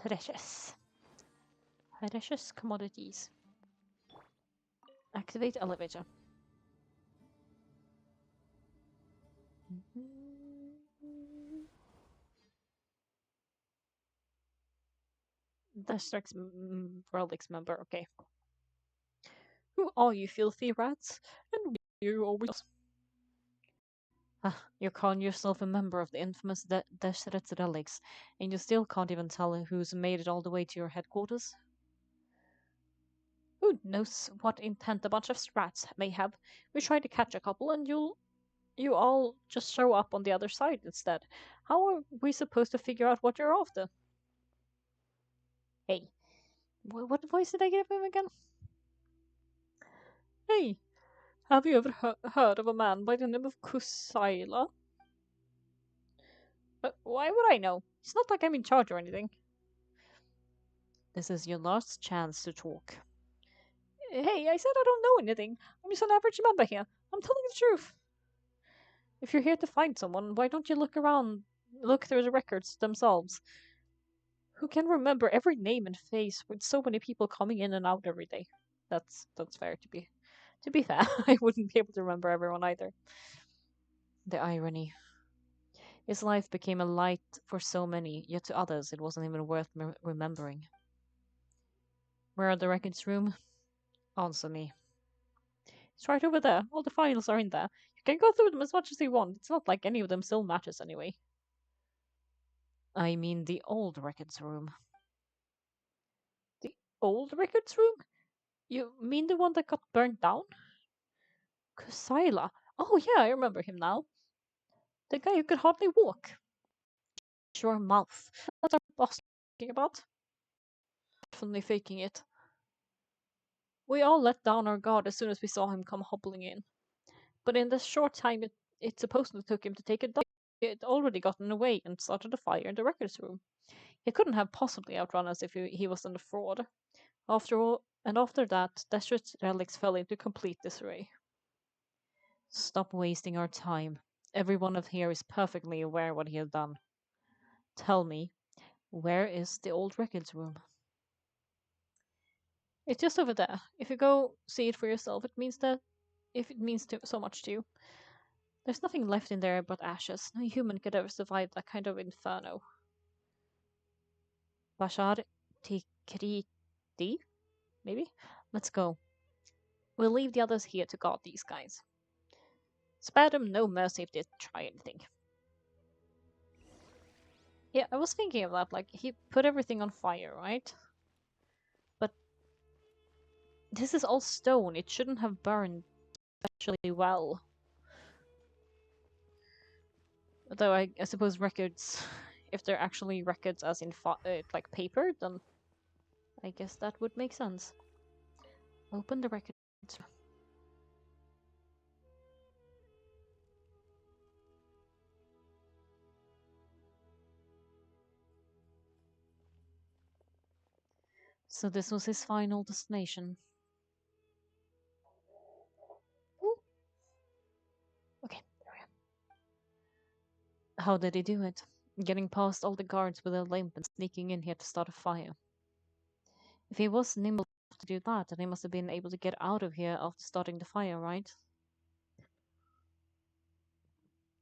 Precious. Precious commodities. Activate elevator. District's relics member. Okay. Who are you, filthy rats? And you always. Ah, you're calling yourself a member of the infamous Desheret's relics, and you still can't even tell who's made it all the way to your headquarters? Who knows what intent a bunch of rats may have? We try to catch a couple, and you all just show up on the other side instead. How are we supposed to figure out what you're after? Hey, what voice did I give him again? Hey, have you ever heard of a man by the name of Kusaila? Why would I know? It's not like I'm in charge or anything. This is your last chance to talk. Hey, I said I don't know anything. I'm just an average member here. I'm telling the truth. If you're here to find someone, why don't you look around, look through the records themselves? Who can remember every name and face with so many people coming in and out every day? That's fair to be fair. I wouldn't be able to remember everyone either. The irony. His life became a light for so many, yet to others it wasn't even worth remembering. Where are the records room? Answer me. It's right over there. All the files are in there. You can go through them as much as you want. It's not like any of them still matters anyway. I mean the old records room. The old records room? You mean the one that got burnt down? Kusaila. Oh yeah, I remember him now. The guy who could hardly walk. Your mouth. That's our boss talking about. Definitely faking it. We all let down our guard as soon as we saw him come hobbling in. But in the short time it supposedly took him to take it down, he had already gotten away and started a fire in the records room. He couldn't have possibly outrun us if he wasn't a fraud. After all, and after that, Desperate Relics fell into complete disarray. Stop wasting our time. Everyone of here is perfectly aware what he has done. Tell me, where is the old records room? It's just over there. If you go see it for yourself, it means that if it means so much to you. There's nothing left in there but ashes. No human could ever survive that kind of inferno. Bashar Tikriti? Maybe? Let's go. We'll leave the others here to guard these guys. Spare them no mercy if they try anything. Yeah, I was thinking of that. Like, he put everything on fire, right? But this is all stone. It shouldn't have burned especially well. Though I suppose records, if they're actually records as in like paper, then I guess that would make sense. Open the records. So this was his final destination. How did he do it? Getting past all the guards with a limp and sneaking in here to start a fire. If he was nimble enough to do that, then he must have been able to get out of here after starting the fire, right?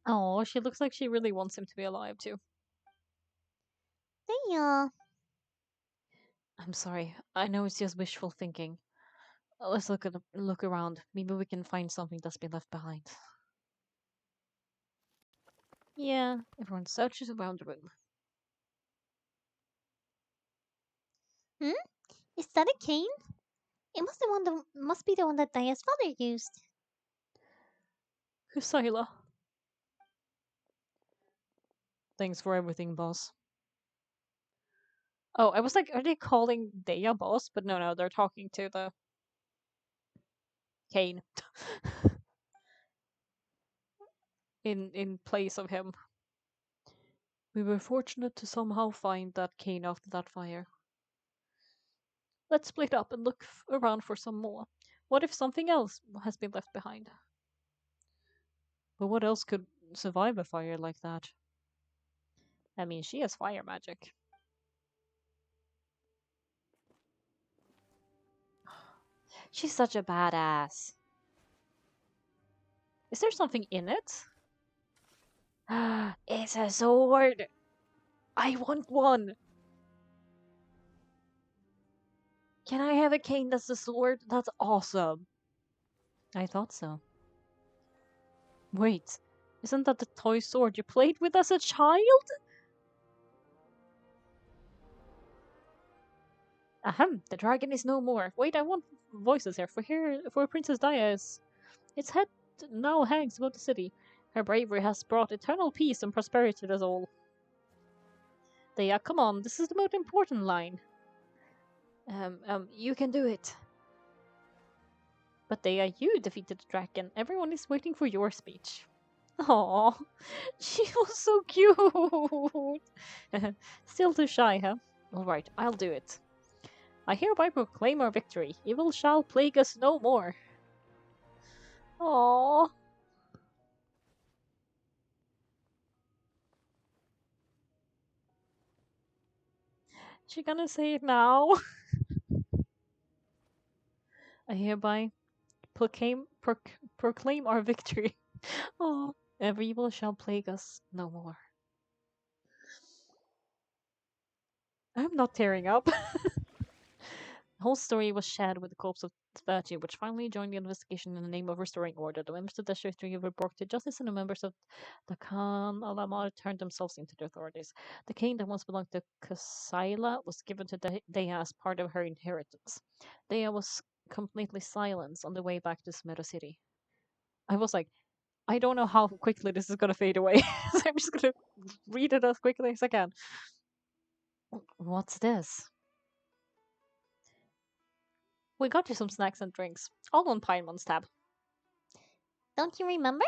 Oh, she looks like she really wants him to be alive too. They, I'm sorry. I know it's just wishful thinking. Let's look around. Maybe we can find something that's been left behind. Yeah, everyone searches around the room. hmm? Is that a cane? It must be the one that Daya's father used. Kusila. Thanks for everything, boss. Oh, I was like, are they calling Daya boss? But no, they're talking to the Kane in place of him. We were fortunate to somehow find that Kane after that fire. Let's split up and look around for some more. What if something else has been left behind? But what else could survive a fire like that? I mean, she has fire magic. She's such a badass. Is there something in it? It's a sword! I want one! Can I have a cane that's a sword? That's awesome. I thought so. Wait, isn't that the toy sword you played with as a child? Ahem, the dragon is no more. Wait, I want voices here. For Princess Dias. Its head now hangs above the city. Her bravery has brought eternal peace and prosperity to us all. Dea, come on, this is the most important line. You can do it. But Dea, you defeated the dragon. Everyone is waiting for your speech. Aww, she was so cute. Still too shy, huh? Alright, I'll do it. I hereby proclaim our victory. Evil shall plague us no more. Aww. She gonna say it now? I hereby proclaim our victory. Oh, every evil shall plague us no more. I'm not tearing up. The whole story was shared with the corpse of Virtue, which finally joined the investigation in the name of restoring order. The members of the district were brought to justice, and the members of the Khan Alamar turned themselves into the authorities. The king that once belonged to Kasaila was given to Dea as part of her inheritance. Dea was completely silenced on the way back to Smeta City. I was like, I don't know how quickly this is gonna fade away, so I'm just gonna read it as quickly as I can. What's this? We got you some snacks and drinks, all on Paimon's tab. Don't you remember?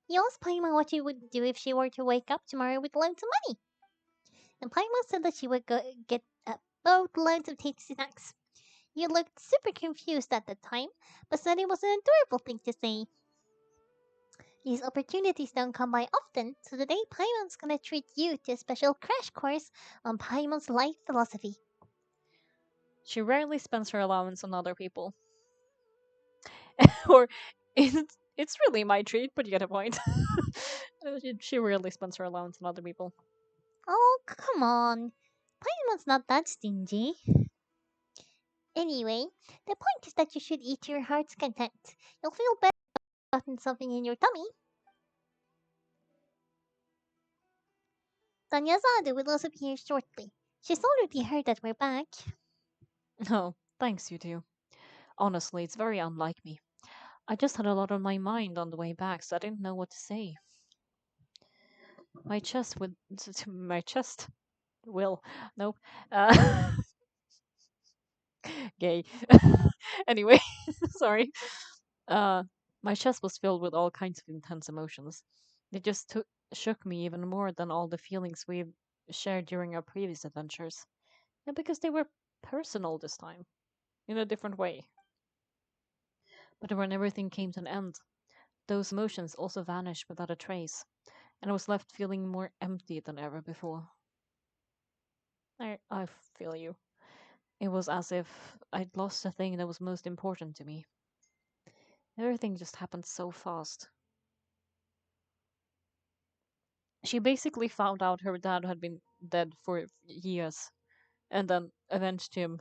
You asked Paimon what she would do if she were to wake up tomorrow with loads of money. And Paimon said that she would get boatloads of tasty snacks. You looked super confused at the time, but said it was an adorable thing to say. These opportunities don't come by often, so today Paimon's gonna treat you to a special crash course on Paimon's life philosophy. She rarely spends her allowance on other people. Or it's really my treat, but you get a point. She rarely spends her allowance on other people. Oh, come on. Paimon's not that stingy. Anyway, the point is that you should eat to your heart's content. You'll feel better about something in your tummy. Tanyazade will also be here shortly. She's already heard that we're back. Oh, thanks, you two. Honestly, it's very unlike me. I just had a lot on my mind on the way back, so I didn't know what to say. My chest would. My chest will. Nope. Uh, gay. Anyway, sorry. Uh, my chest was filled with all kinds of intense emotions. It just shook me even more than all the feelings we've shared during our previous adventures. And because they were personal this time, in a different way. But when everything came to an end, those emotions also vanished without a trace. and I was left feeling more empty than ever before. I feel you. It was as if I'd lost the thing that was most important to me. Everything just happened so fast. She basically found out her dad had been dead for years and then avenged him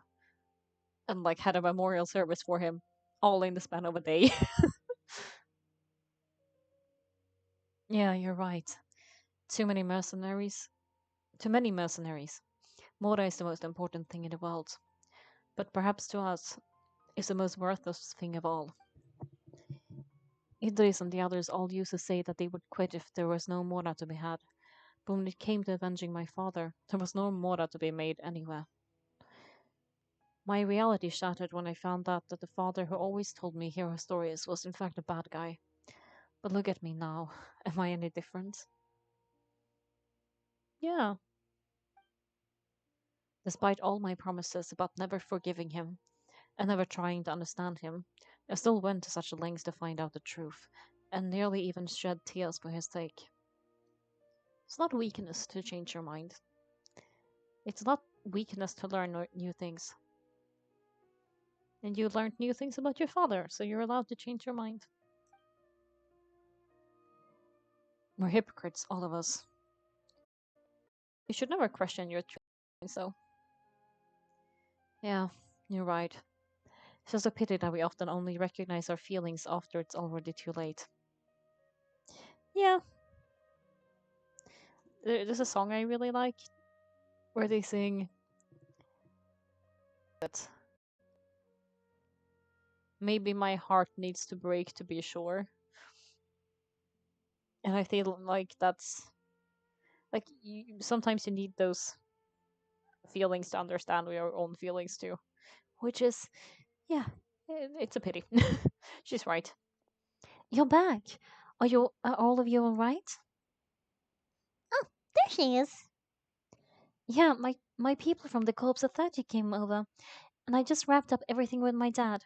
and like had a memorial service for him all in the span of a day. Yeah, you're right. Too many mercenaries. Too many mercenaries. Mora is the most important thing in the world, but perhaps to us is the most worthless thing of all. Idris and the others all used to say that they would quit if there was no Mora to be had, but when it came to avenging my father, there was no Mora to be made anywhere. My reality shattered when I found out that the father who always told me hero stories was in fact a bad guy. But look at me now. Am I any different? Yeah. Despite all my promises about never forgiving him and never trying to understand him, I still went to such lengths to find out the truth, and nearly even shed tears for his sake. It's not weakness to change your mind. It's not weakness to learn new things. And you learned new things about your father, so you're allowed to change your mind. We're hypocrites, all of us. You should never question your choice, so. Yeah, you're right. It's just a pity that we often only recognize our feelings after it's already too late. Yeah, there's a song I really like where they sing that maybe my heart needs to break to be sure. And I feel like that's like sometimes you need those feelings to understand your own feelings too, which is, yeah, it's a pity. She's right. You're back. Are all of you all right? Oh, there she is. Yeah, my people from the Corps of 30 came over, and I just wrapped up everything with my dad.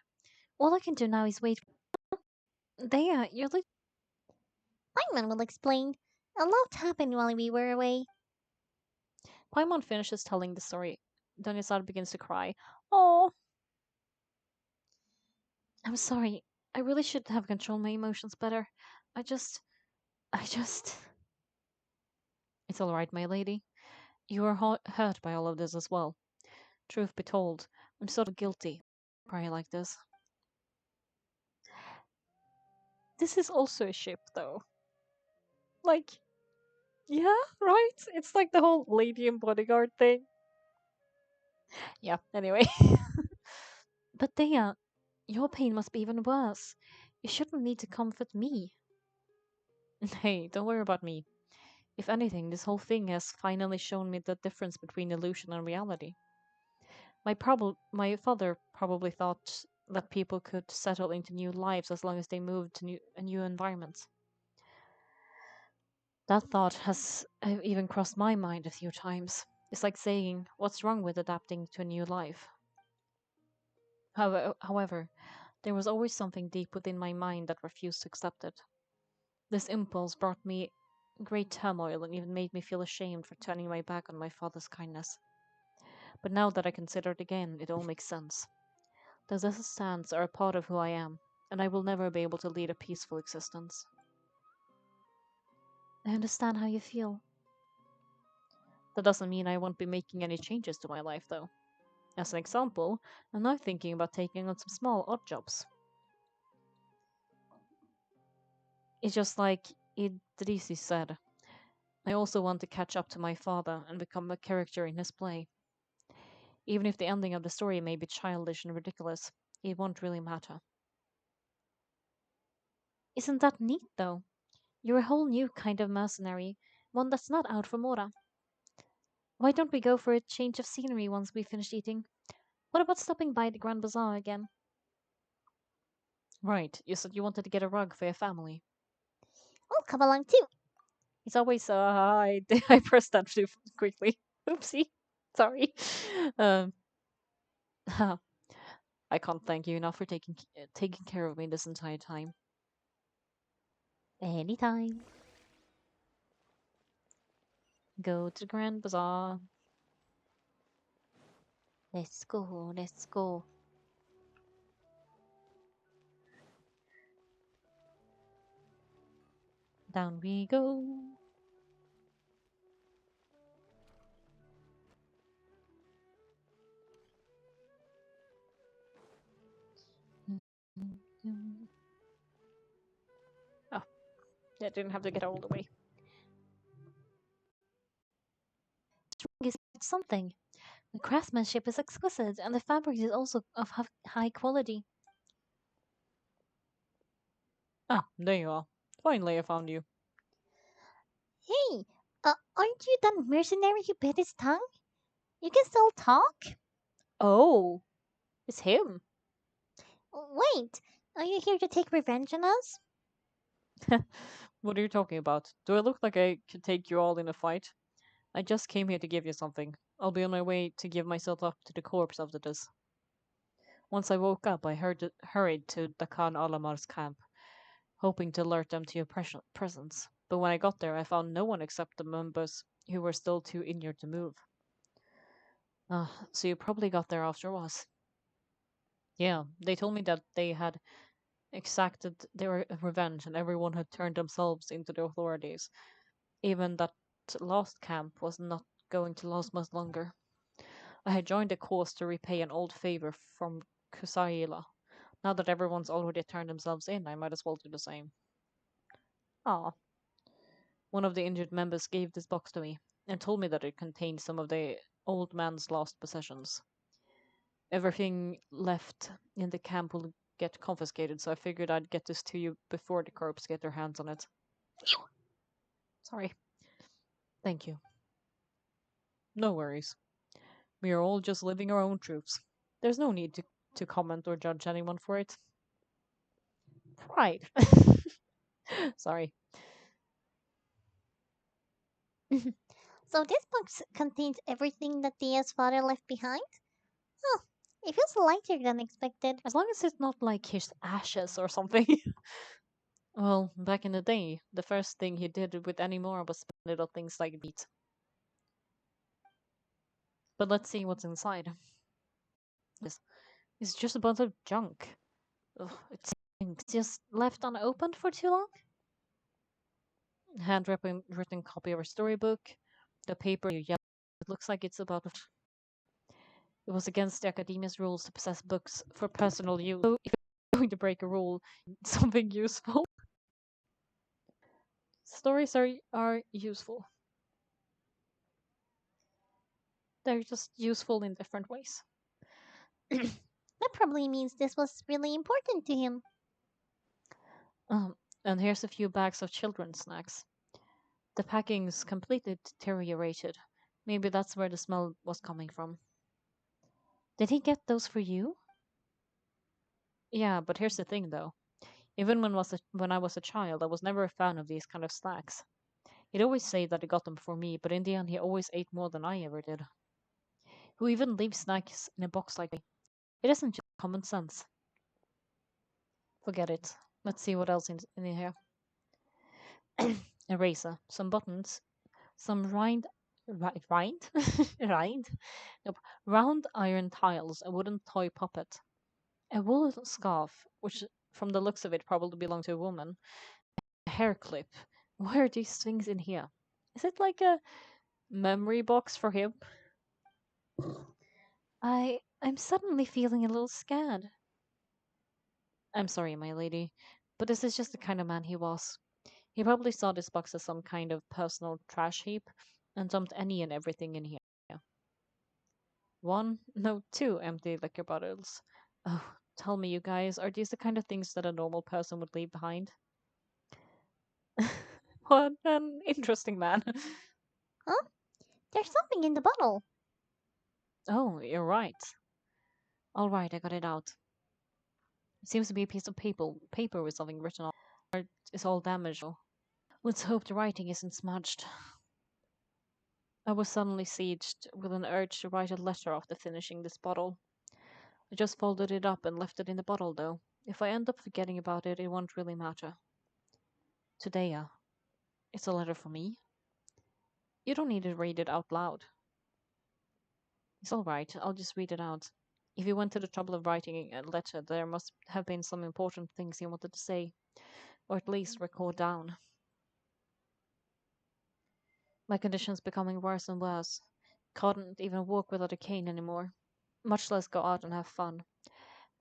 All I can do now is wait. There, you're like. Paimon will explain. A lot happened while we were away. Paimon finishes telling the story. Dunyazad begins to cry. Oh, I'm sorry. I really should have controlled my emotions better. I just. I just. It's alright, my lady. You are hurt by all of this as well. Truth be told, I'm sort of guilty. Cry like this. This is also a ship, though. Like, yeah, right? It's like the whole lady and bodyguard thing. Yeah, anyway. But Thea, your pain must be even worse. You shouldn't need to comfort me. Hey, don't worry about me. If anything, this whole thing has finally shown me the difference between illusion and reality. My father probably thought that people could settle into new lives as long as they moved to a new environment. That thought has even crossed my mind a few times. It's like saying, what's wrong with adapting to a new life? However, there was always something deep within my mind that refused to accept it. This impulse brought me great turmoil and even made me feel ashamed for turning my back on my father's kindness. But now that I consider it again, it all makes sense. The Resistance are a part of who I am, and I will never be able to lead a peaceful existence. I understand how you feel. That doesn't mean I won't be making any changes to my life, though. As an example, I'm now thinking about taking on some small odd jobs. It's just like Idrisi said. I also want to catch up to my father and become a character in his play. Even if the ending of the story may be childish and ridiculous, it won't really matter. Isn't that neat, though? You're a whole new kind of mercenary, one that's not out for Mora. Why don't we go for a change of scenery once we finish eating? What about stopping by the Grand Bazaar again? Right, you said you wanted to get a rug for your family. I'll come along too. It's always I pressed that too quickly. Oopsie, sorry. Um, I can't thank you enough for taking care of me this entire time. Anytime. Go to the Grand Bazaar. Let's go, let's go. Down we go. Oh, yeah, didn't have to get all the way. Is something. The craftsmanship is exquisite, and the fabric is also of high quality. Ah, there you are. Finally, I found you. Hey, aren't you that mercenary who bit his tongue? You can still talk? Oh, it's him. Wait, are you here to take revenge on us? What are you talking about? Do I look like I could take you all in a fight? I just came here to give you something. I'll be on my way to give myself up to the corpse after this. Once I woke up, I hurried to the Khan Alamar's camp, hoping to alert them to your presence. But when I got there, I found no one except the members who were still too injured to move. So you probably got there after us. Yeah, they told me that they had exacted their revenge and everyone had turned themselves into the authorities. Even that last camp was not going to last much longer. I had joined the cause to repay an old favor from Kusaila. Now that everyone's already turned themselves in, I might as well do the same. Ah, one of the injured members gave this box to me and told me that it contained some of the old man's lost possessions. Everything left in the camp will get confiscated, so I figured I'd get this to you before the corps get their hands on it. Sorry. Thank you. No worries. We are all just living our own truths. There's no need to comment or judge anyone for it. Right. Sorry. So this box contains everything that Dia's father left behind? Oh, it feels lighter than expected. As long as it's not like his ashes or something. Well, back in the day, the first thing he did with any more was spend it on things like meat. But let's see what's inside. This is just a bunch of junk. Ugh, it stinks. Just left unopened for too long? Handwritten copy of a storybook. The paper yellow. It looks like it's about. It was against the academia's rules to possess books for personal use. So if you're going to break a rule, something useful. Stories are useful. They're just useful in different ways. That probably means this was really important to him. Um, and here's a few bags of children's snacks. The packing's completely deteriorated. Maybe that's where the smell was coming from. Did he get those for you? Yeah, but here's the thing though. Even when I was a child, I was never a fan of these kind of snacks. He'd always say that he got them for me, but in the end, he always ate more than I ever did. Who even leaves snacks in a box like that? It isn't just common sense. Forget it. Let's see what else in here. Eraser, some buttons, some rind, rind, nope, round iron tiles, a wooden toy puppet, a wool scarf, which from the looks of it probably belonged to a woman, a hair clip. Why are these things in here? Is it like a memory box for him? I'm suddenly feeling a little scared. I'm sorry, my lady, but this is just the kind of man he was. He probably saw this box as some kind of personal trash heap and dumped any and everything in here. One, no, two empty liquor bottles. Oh, tell me, you guys, are these the kind of things that a normal person would leave behind? What an interesting man. Huh? There's something in the bottle. Oh, you're right. All right, I got it out. It seems to be a piece of paper with something written on it. It's all damaged. Though. Let's hope the writing isn't smudged. I was suddenly sieged with an urge to write a letter after finishing this bottle. I just folded it up and left it in the bottle, though. If I end up forgetting about it, it won't really matter. Today, it's a letter for me. You don't need to read it out loud. It's all right. I'll just read it out. If you went to the trouble of writing a letter, there must have been some important things you wanted to say, or at least record down. My condition's becoming worse and worse. Can't even walk without a cane anymore, much less go out and have fun.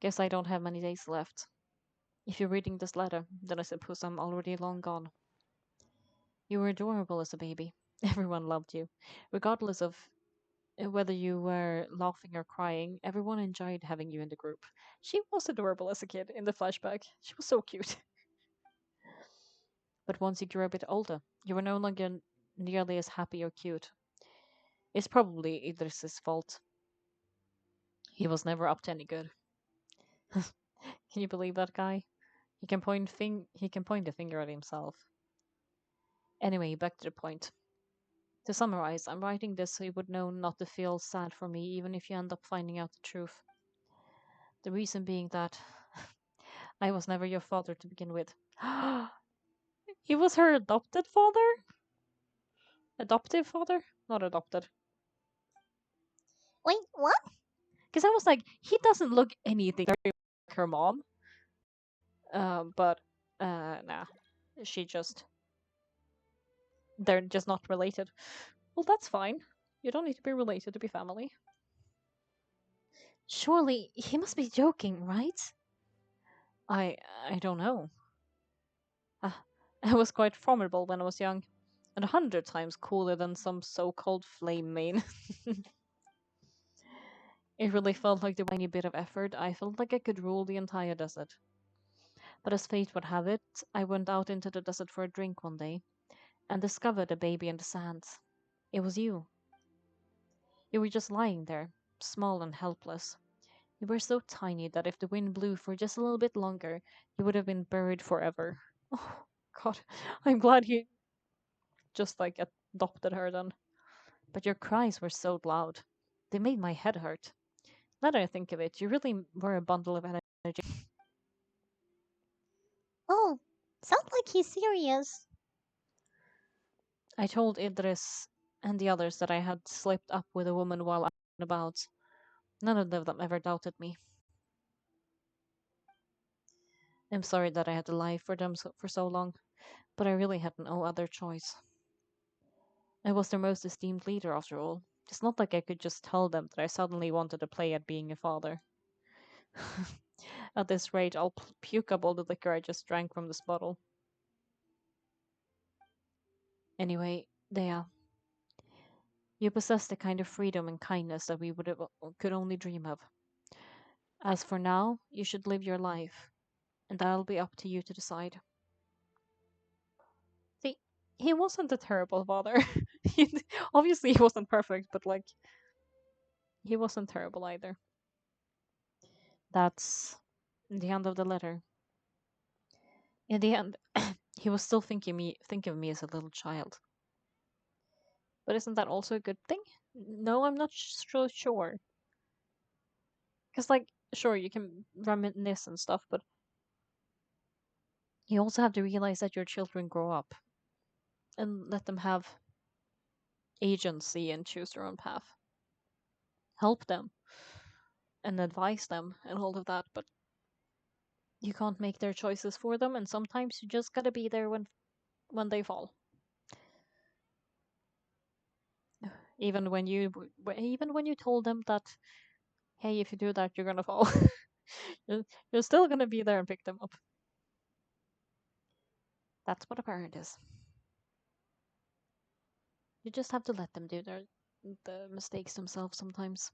Guess I don't have many days left. If you're reading this letter, then I suppose I'm already long gone. You were adorable as a baby. Everyone loved you. Regardless of whether you were laughing or crying, everyone enjoyed having you in the group. She was adorable as a kid in the flashback. She was so cute. But once you grew a bit older, you were no longer nearly as happy or cute. It's probably Idris's fault. He was never up to any good. Can you believe that guy? He can point a finger at himself. Anyway, back to the point. To summarize, I'm writing this so you would know not to feel sad for me even if you end up finding out the truth. The reason being that I was never your father to begin with. He was her adopted father? Adoptive father? Not adopted. Wait, what? Because I was like, he doesn't look anything like her mom. But, nah. She just. They're just not related. Well, that's fine. You don't need to be related to be family. Surely he must be joking, right? I I don't know. Ah, I was quite formidable when I was young, and 100 times cooler than some so-called flame main. It really felt like the tiny bit of effort. I felt like I could rule the entire desert. But as fate would have it, I went out into the desert for a drink one day and discovered a baby in the sands. It was you. You were just lying there, small and helpless. You were so tiny that if the wind blew for just a little bit longer, you would have been buried forever. Oh, God. I'm glad he just like adopted her then. But your cries were so loud. They made my head hurt. Now that I think of it, you really were a bundle of energy. Oh, sounds like he's serious. I told Idris and the others that I had slipped up with a woman while out and about. None of them ever doubted me. I'm sorry that I had to lie for them for so long, but I really had no other choice. I was their most esteemed leader, after all. It's not like I could just tell them that I suddenly wanted to play at being a father. At this rate, I'll puke up all the liquor I just drank from this bottle. Anyway, Dea, you possess the kind of freedom and kindness that we could only dream of. As for now, you should live your life, and that'll be up to you to decide. See, he wasn't a terrible father. Obviously, he wasn't perfect, but like, he wasn't terrible either. That's the end of the letter. In the end, he was still thinking of me as a little child. But isn't that also a good thing? No, I'm not so sure. Because, like, sure, you can reminisce and stuff, but you also have to realize that your children grow up and let them have agency and choose their own path. Help them and advise them and all of that, but you can't make their choices for them, and sometimes you just gotta be there when they fall. Even when you told them that, hey, if you do that, you're gonna fall. you're, you're still gonna be there and pick them up. That's what a parent is. You just have to let them do the mistakes themselves sometimes.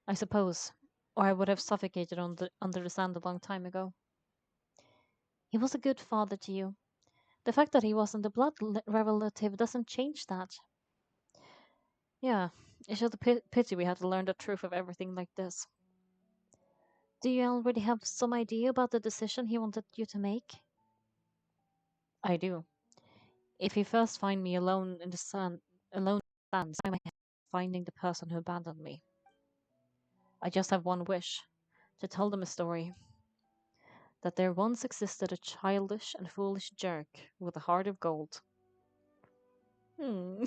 I suppose, or I would have suffocated under the sand a long time ago. He was a good father to you. The fact that he wasn't a relative doesn't change that. Yeah, it's just a pity we had to learn the truth of everything like this. Do you already have some idea about the decision he wanted you to make? I do. If he first find me alone in the sands, I'm finding the person who abandoned me. I just have one wish: to tell them a story that there once existed a childish and foolish jerk with a heart of gold. Hmm.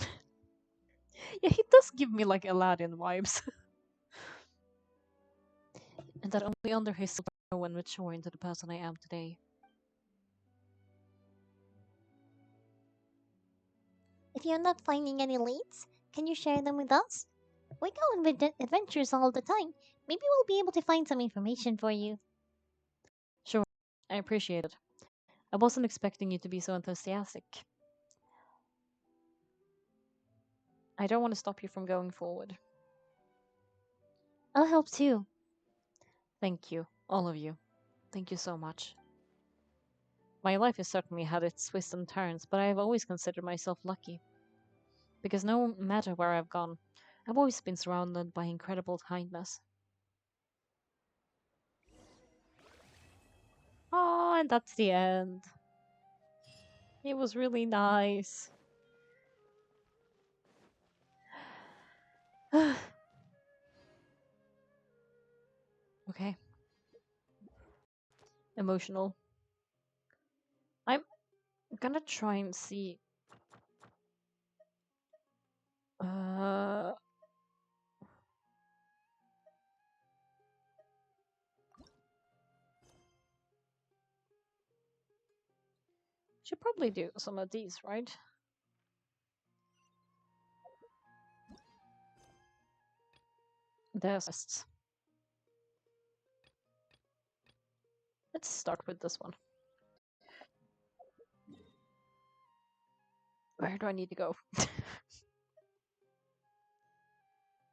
Yeah, he does give me like Aladdin vibes. And that only under his spell when mature into the person I am today. If you're not finding any leads, can you share them with us? We go on adventures all the time. Maybe we'll be able to find some information for you. Sure, I appreciate it. I wasn't expecting you to be so enthusiastic. I don't want to stop you from going forward. I'll help too. Thank you, all of you. Thank you so much. My life has certainly had its twists and turns, but I've always considered myself lucky. Because no matter where I've gone, I've always been surrounded by incredible kindness. Oh, and that's the end. It was really nice. Okay, emotional. I'm gonna try and see. Uh, should probably do some of these, right? There's. Let's start with this one. Where do I need to go?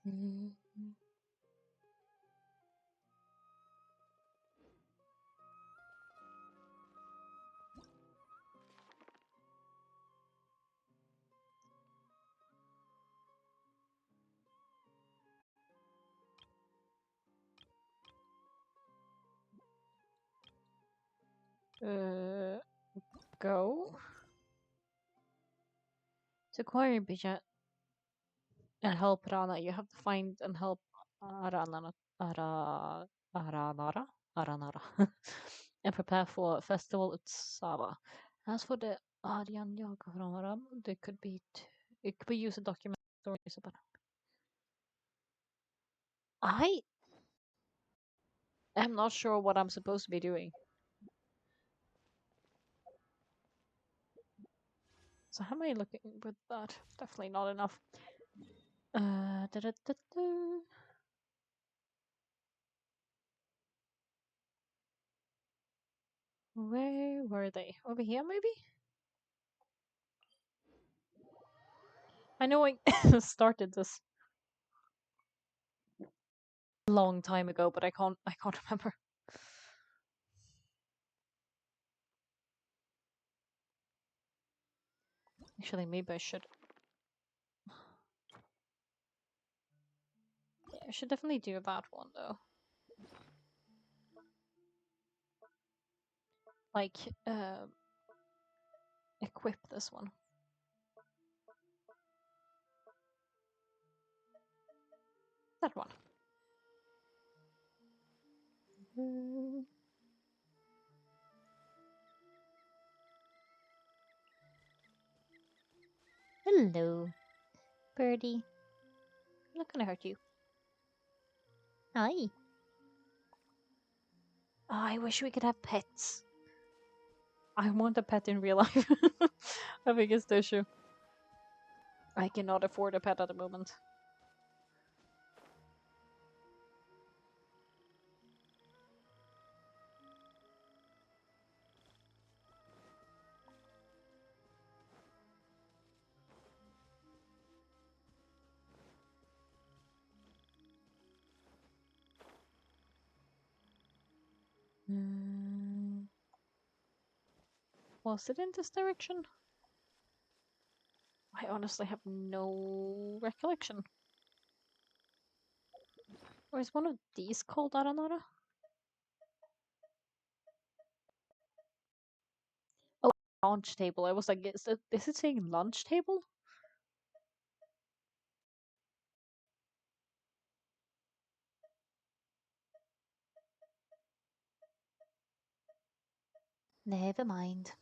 Mm, Uh, go to acquire Bija and help Rana. You have to find and help Rana, Aranara, Aranara, and prepare for Festival Utsava. As for the Aryan Yaga from Aram, they could be it could be used to document stories about. I am not sure what I'm supposed to be doing. So how am I looking with that? Definitely not enough. Da-da-da-da. Where were they? Over here, maybe? I know I started this a long time ago, but I can't remember. Actually, maybe I should. Yeah, I should definitely do that one though. Like, uh, equip this one. That one. Mm, Hello, birdie. I'm not gonna hurt you. Hi. Oh, I wish we could have pets. I want a pet in real life. I think it's the issue. I cannot afford a pet at the moment. Mm, was it in this direction? I honestly have no recollection. Or is one of these called Aranara? Oh, lunch table. I was like, is it saying lunch table? Never mind.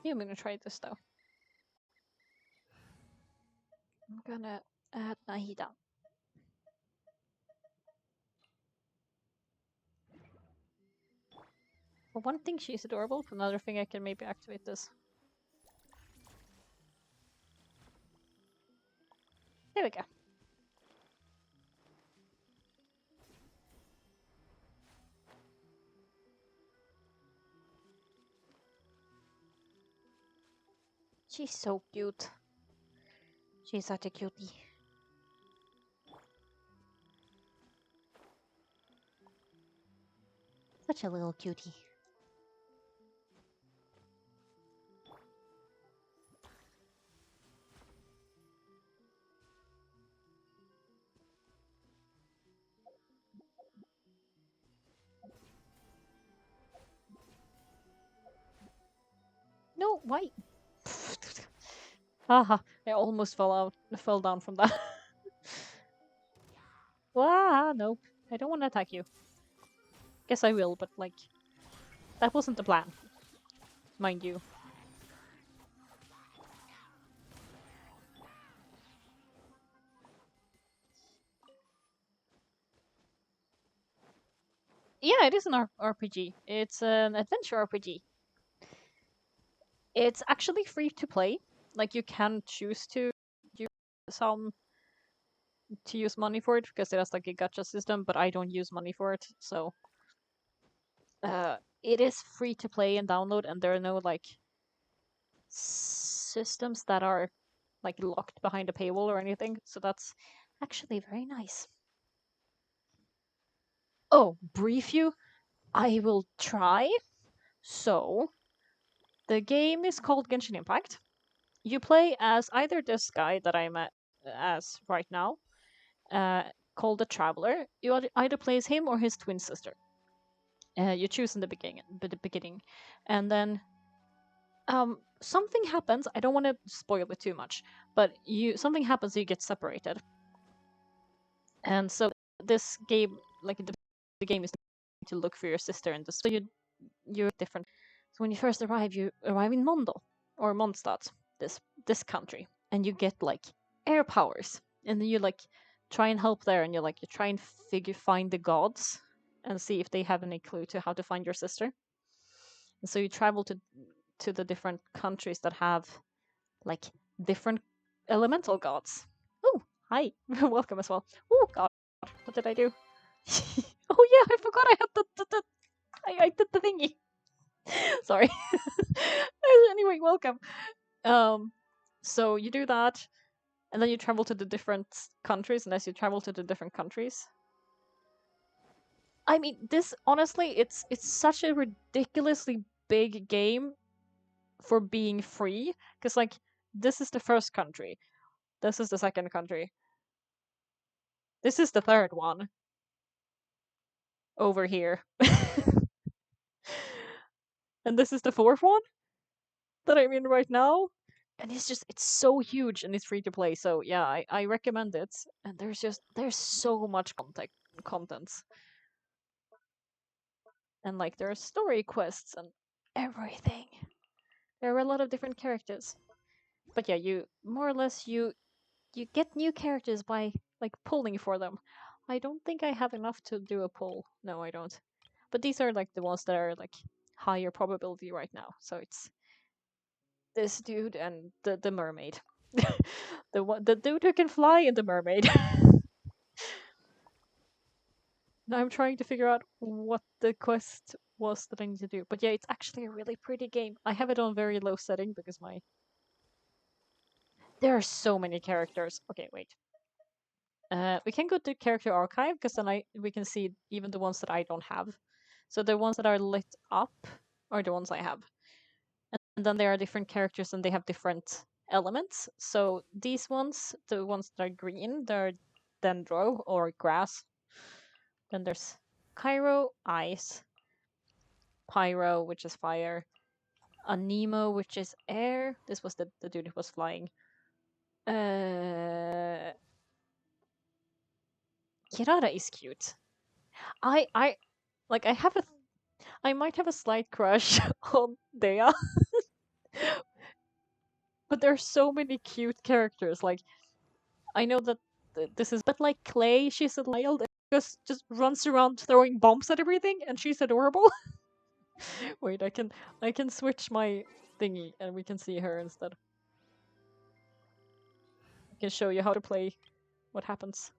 Yeah, I'm gonna try this though. I'm gonna add Nahida. For one thing, she's adorable. For another thing, I can maybe activate this. There we go. She's so cute. She's such a cutie. Such a little cutie. No, why? Haha, I almost fell down from that. Nope. I don't want to attack you. Guess I will, but like, that wasn't the plan, mind you. Yeah, it is an RPG. It's an adventure RPG. It's actually free to play. Like, you can choose to use some to use money for it because it has like a gacha system, but I don't use money for it, so it is free to play and download, and there are no like systems that are like locked behind a paywall or anything. So that's actually very nice. Oh, brief you, I will try. So the game is called Genshin Impact. You play as either this guy that I'm at, as right now, uh, called the Traveler. You either play as him or his twin sister. You choose in the beginning, and then something happens. I don't want to spoil it too much, but something happens. You get separated, and so this game, like the game, is to look for your sister, and so you're different. So when you first arrive, you arrive in Mondo or Mondstadt, this country, and you get like air powers, and then you like try and help there, and you try and find the gods and see if they have any clue to how to find your sister. And so you travel to the different countries that have like different elemental gods. Oh, hi, welcome as well. Oh God, what did I do? Oh yeah, I forgot I had I did the thingy. Sorry. Anyway, welcome. Um, so you do that, and then you travel to the different countries, and as you travel to the different countries, I mean, this honestly, it's such a ridiculously big game for being free, because like this is the first country, this is the second country, this is the third one over here, and this is the fourth one that I'm in right now. And it's so huge and it's free to play. So yeah, I recommend it. And there's so much contents. And like there are story quests and everything. There are a lot of different characters. But yeah, you more or less you get new characters by like pulling for them. I don't think I have enough to do a pull. No, I don't. But these are like the ones that are like higher probability right now. So it's this dude and the mermaid. The dude who can fly and the mermaid. Now I'm trying to figure out what the quest was that I need to do. But yeah, it's actually a really pretty game. I have it on very low setting because my there are so many characters. Okay, wait. We can go to character archive because then we can see even the ones that I don't have. So the ones that are lit up are the ones I have. And then there are different characters and they have different elements. So these ones, the ones that are green, they're dendro or grass. Then there's Cairo, ice, Pyro, which is fire, Anemo, which is air. This was the dude who was flying. Kirara is cute. I like I have a I might have a slight crush on Dea, but there's so many cute characters. Like I know that this is, but like Clay, she's a child and just runs around throwing bombs at everything, and she's adorable. Wait, I can switch my thingy, and we can see her instead. I can show you how to play. What happens?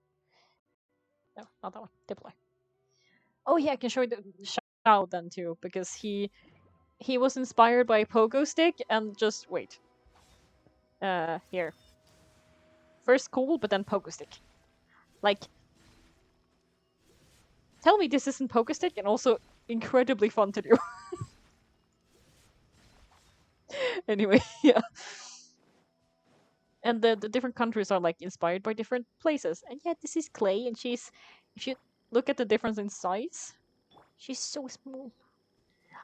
No, not that one. Deploy. Oh yeah, I can show you the Shao then too, because he was inspired by Pogo Stick and just wait. Here. First cool, but then Pogo Stick. Like, tell me this isn't Pogo Stick and also incredibly fun to do. Anyway, yeah. And the different countries are like inspired by different places. And yeah, this is Clay, and she's, if you look at the difference in size, she's so small.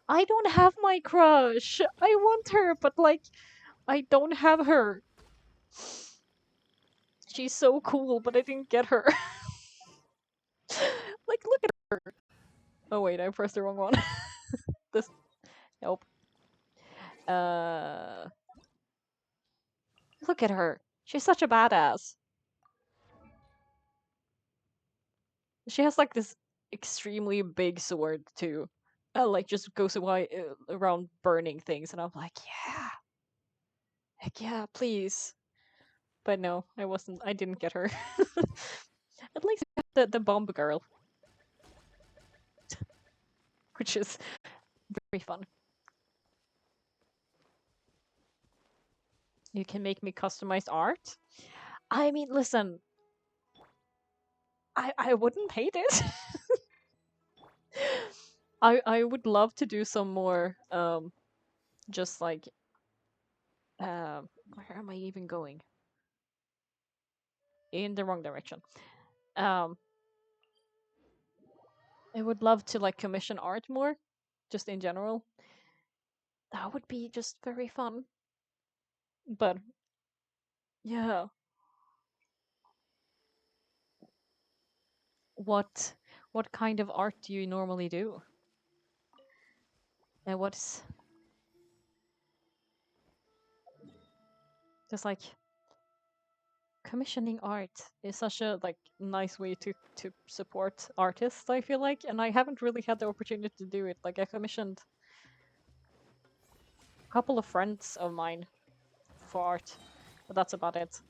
I don't have my crush. I want her, but like, I don't have her. She's so cool, but I didn't get her. Like, look at her. Oh wait, I pressed the wrong one. This, nope. Uh, Look at her. She's such a badass. She has like this extremely big sword too. Like just goes away around burning things, and I'm like, yeah, heck yeah, please. But no, I wasn't. I didn't get her. At least I got the bomb girl, which is very fun. You can make me customized art. I mean, listen, I wouldn't hate it. I would love to do some more just like where am I even going? In the wrong direction. Um I would love to like commission art more, just in general. That would be just very fun. But yeah, what what kind of art do you normally do? And what's just like commissioning art is such a like nice way to support artists, I feel like, and I haven't really had the opportunity to do it. Like I commissioned a couple of friends of mine for art, but that's about it.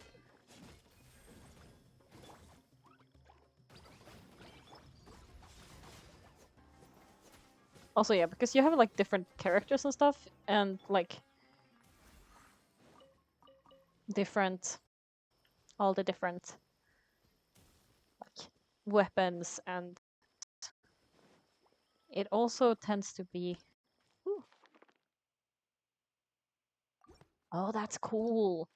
Also, yeah, because you have like different characters and stuff, and like different, all the different like weapons, and it also tends to be. Ooh, oh, that's cool.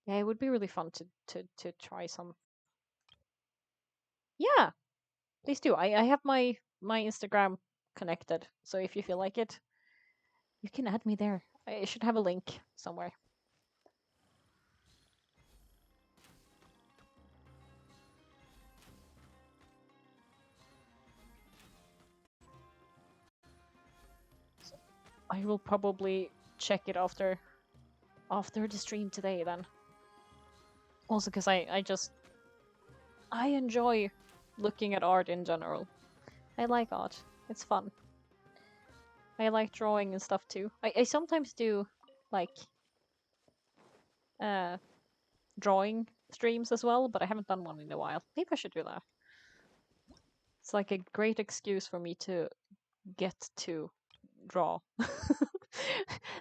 Yeah, it would be really fun to try some. Yeah, please do. I have my Instagram connected, so if you feel like it, you can add me there. I should have a link somewhere. I will probably check it after the stream today then. Also, because I enjoy looking at art in general. I like art. It's fun. I like drawing and stuff too. I sometimes do like uh drawing streams as well, but I haven't done one in a while. Maybe I should do that. It's like a great excuse for me to get to draw.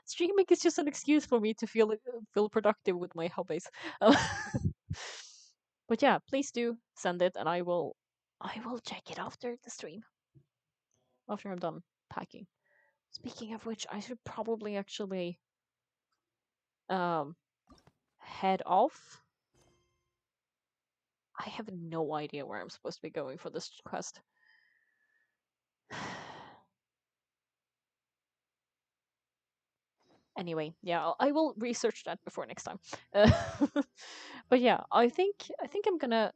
Streaming is just an excuse for me to feel productive with my hobbies. Um, but yeah, please do send it, and I will check it after the stream, after I'm done packing. Speaking of which, I should probably actually um head off. I have no idea where I'm supposed to be going for this quest. Anyway, yeah, I will research that before next time. Uh, but yeah, I think I'm gonna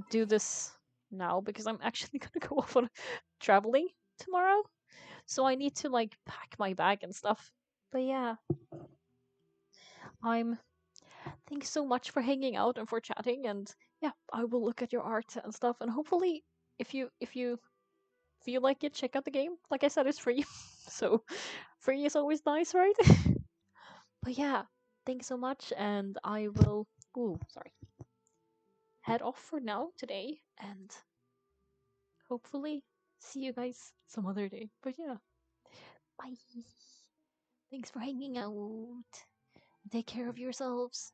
do this now because I'm actually gonna go off on traveling tomorrow. So I need to like pack my bag and stuff. But yeah, I'm thanks so much for hanging out and for chatting, and yeah, I will look at your art and stuff, and hopefully if you feel like it, check out the game. Like I said, it's free. So free is always nice, right? But yeah, thanks so much, and I will ooh, sorry. Head off for now today, and hopefully see you guys some other day. But yeah, bye. Thanks for hanging out. Take care of yourselves.